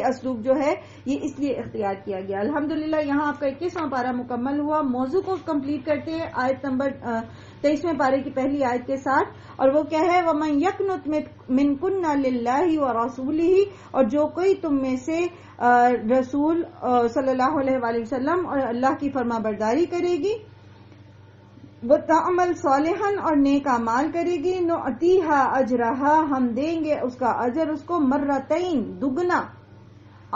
اسلوب جو ہے یہ اس لیے اختیار کیا گیا. الحمدللہ یہاں آپ کا 21واں پارہ مکمل ہوا. موضوع کو کمپلیٹ کرتے ہیں آیت نمبر 23ویں پارے کی پہلی آیت کے ساتھ، اور وہ کیا ہے وَمَن يَقْنُتْ مِنْكُنَّ لِلَّهِ وَرَسُولِهِ، اور جو کوئی تم میں سے رسول صلی اللہ علیہ وآلہ وسلم اور اللہ کی فرما برداری کرے گی، وَتَعْمَلْ صَالِحًا، اور نیک اعمال کرے گی، نُعْتِيهَا أَجْرَهَا، ہم دیں گے اس کا اجر اس کو مرتين، دگنا.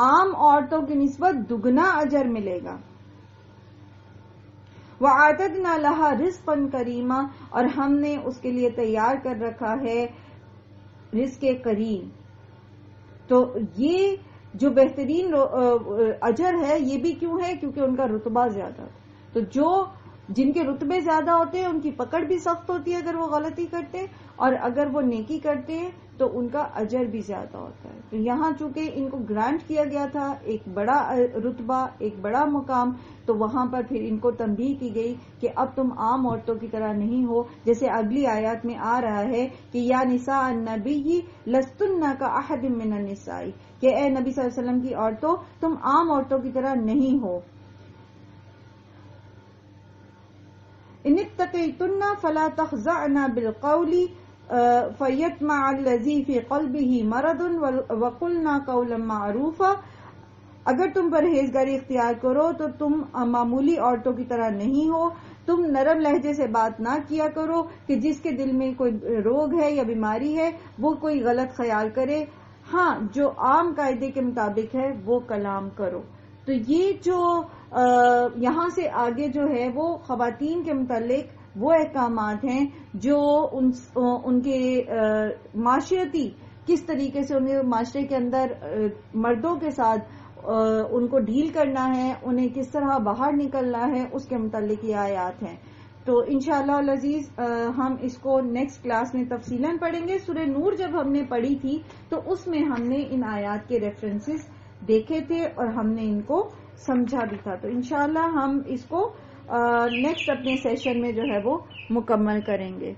عام عورتوں کی نسبت دگنا اجر ملے گا. وَأَعْتَدْنَا لَهَا رِزْقًا كَرِيمًا، اور ہم نے اس کے لیے تیار کر رکھا ہے رزق کریم. تو یہ جو بہترین اجر ہے یہ بھی کیوں ہے؟ کیونکہ ان کا رتبہ زیادہ تھا. تو جن کے رتبے زیادہ ہوتے ہیں ان کی پکڑ بھی سخت ہوتی ہے اگر وہ غلطی کرتے، اور اگر وہ نیکی کرتے ہیں تو ان کا اجر بھی زیادہ ہوتا ہے. تو یہاں چونکہ ان کو گرانٹ کیا گیا تھا ایک بڑا رتبہ، ایک بڑا مقام، تو وہاں پر پھر ان کو تنبیہ کی گئی کہ اب تم عام عورتوں کی طرح نہیں ہو، جیسے اگلی آیات میں آ رہا ہے کہ یا نساء النبی لستن کاحد من النساء، کہ اے نبی صلی اللہ علیہ وسلم کی عورتوں تم عام عورتوں کی طرح نہیں ہو. ان اتقیتن فلا تخضعن بالقول فیطمع الذی فی قلبہ مرض وقلن قولا معروفا. اگر تم پرہیزگاری اختیار کرو تو تم معمولی عورتوں کی طرح نہیں ہو، تم نرم لہجے سے بات نہ کیا کرو کہ جس کے دل میں کوئی روگ ہے یا بیماری ہے وہ کوئی غلط خیال کرے، ہاں جو عام قاعدے کے مطابق ہے وہ کلام کرو. تو یہ جو یہاں سے آگے جو ہے وہ خواتین کے متعلق وہ احکامات ہیں جو ان کے معاشرتی کس طریقے سے ان کے معاشرے کے اندر مردوں کے ساتھ ان کو ڈیل کرنا ہے، انہیں کس طرح باہر نکلنا ہے، اس کے متعلق یہ آیات ہیں. تو انشاءاللہ العزیز ہم اس کو نیکسٹ کلاس میں تفصیلاً پڑھیں گے. سورہ نور جب ہم نے پڑھی تھی تو اس میں ہم نے ان آیات کے ریفرنسز دیکھے تھے اور ہم نے ان کو سمجھا بھی تھا. تو انشاءاللہ ہم اس کو نیکسٹ اپنے سیشن میں جو ہے وہ مکمل کریں گے.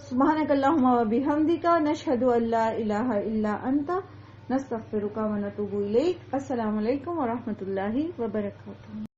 سبحانک اللہم و بحمدک نشہد ان لا الہ الا انت نستغفرک و نتوب الیک. السلام علیکم و رحمۃ اللہ وبرکاتہ.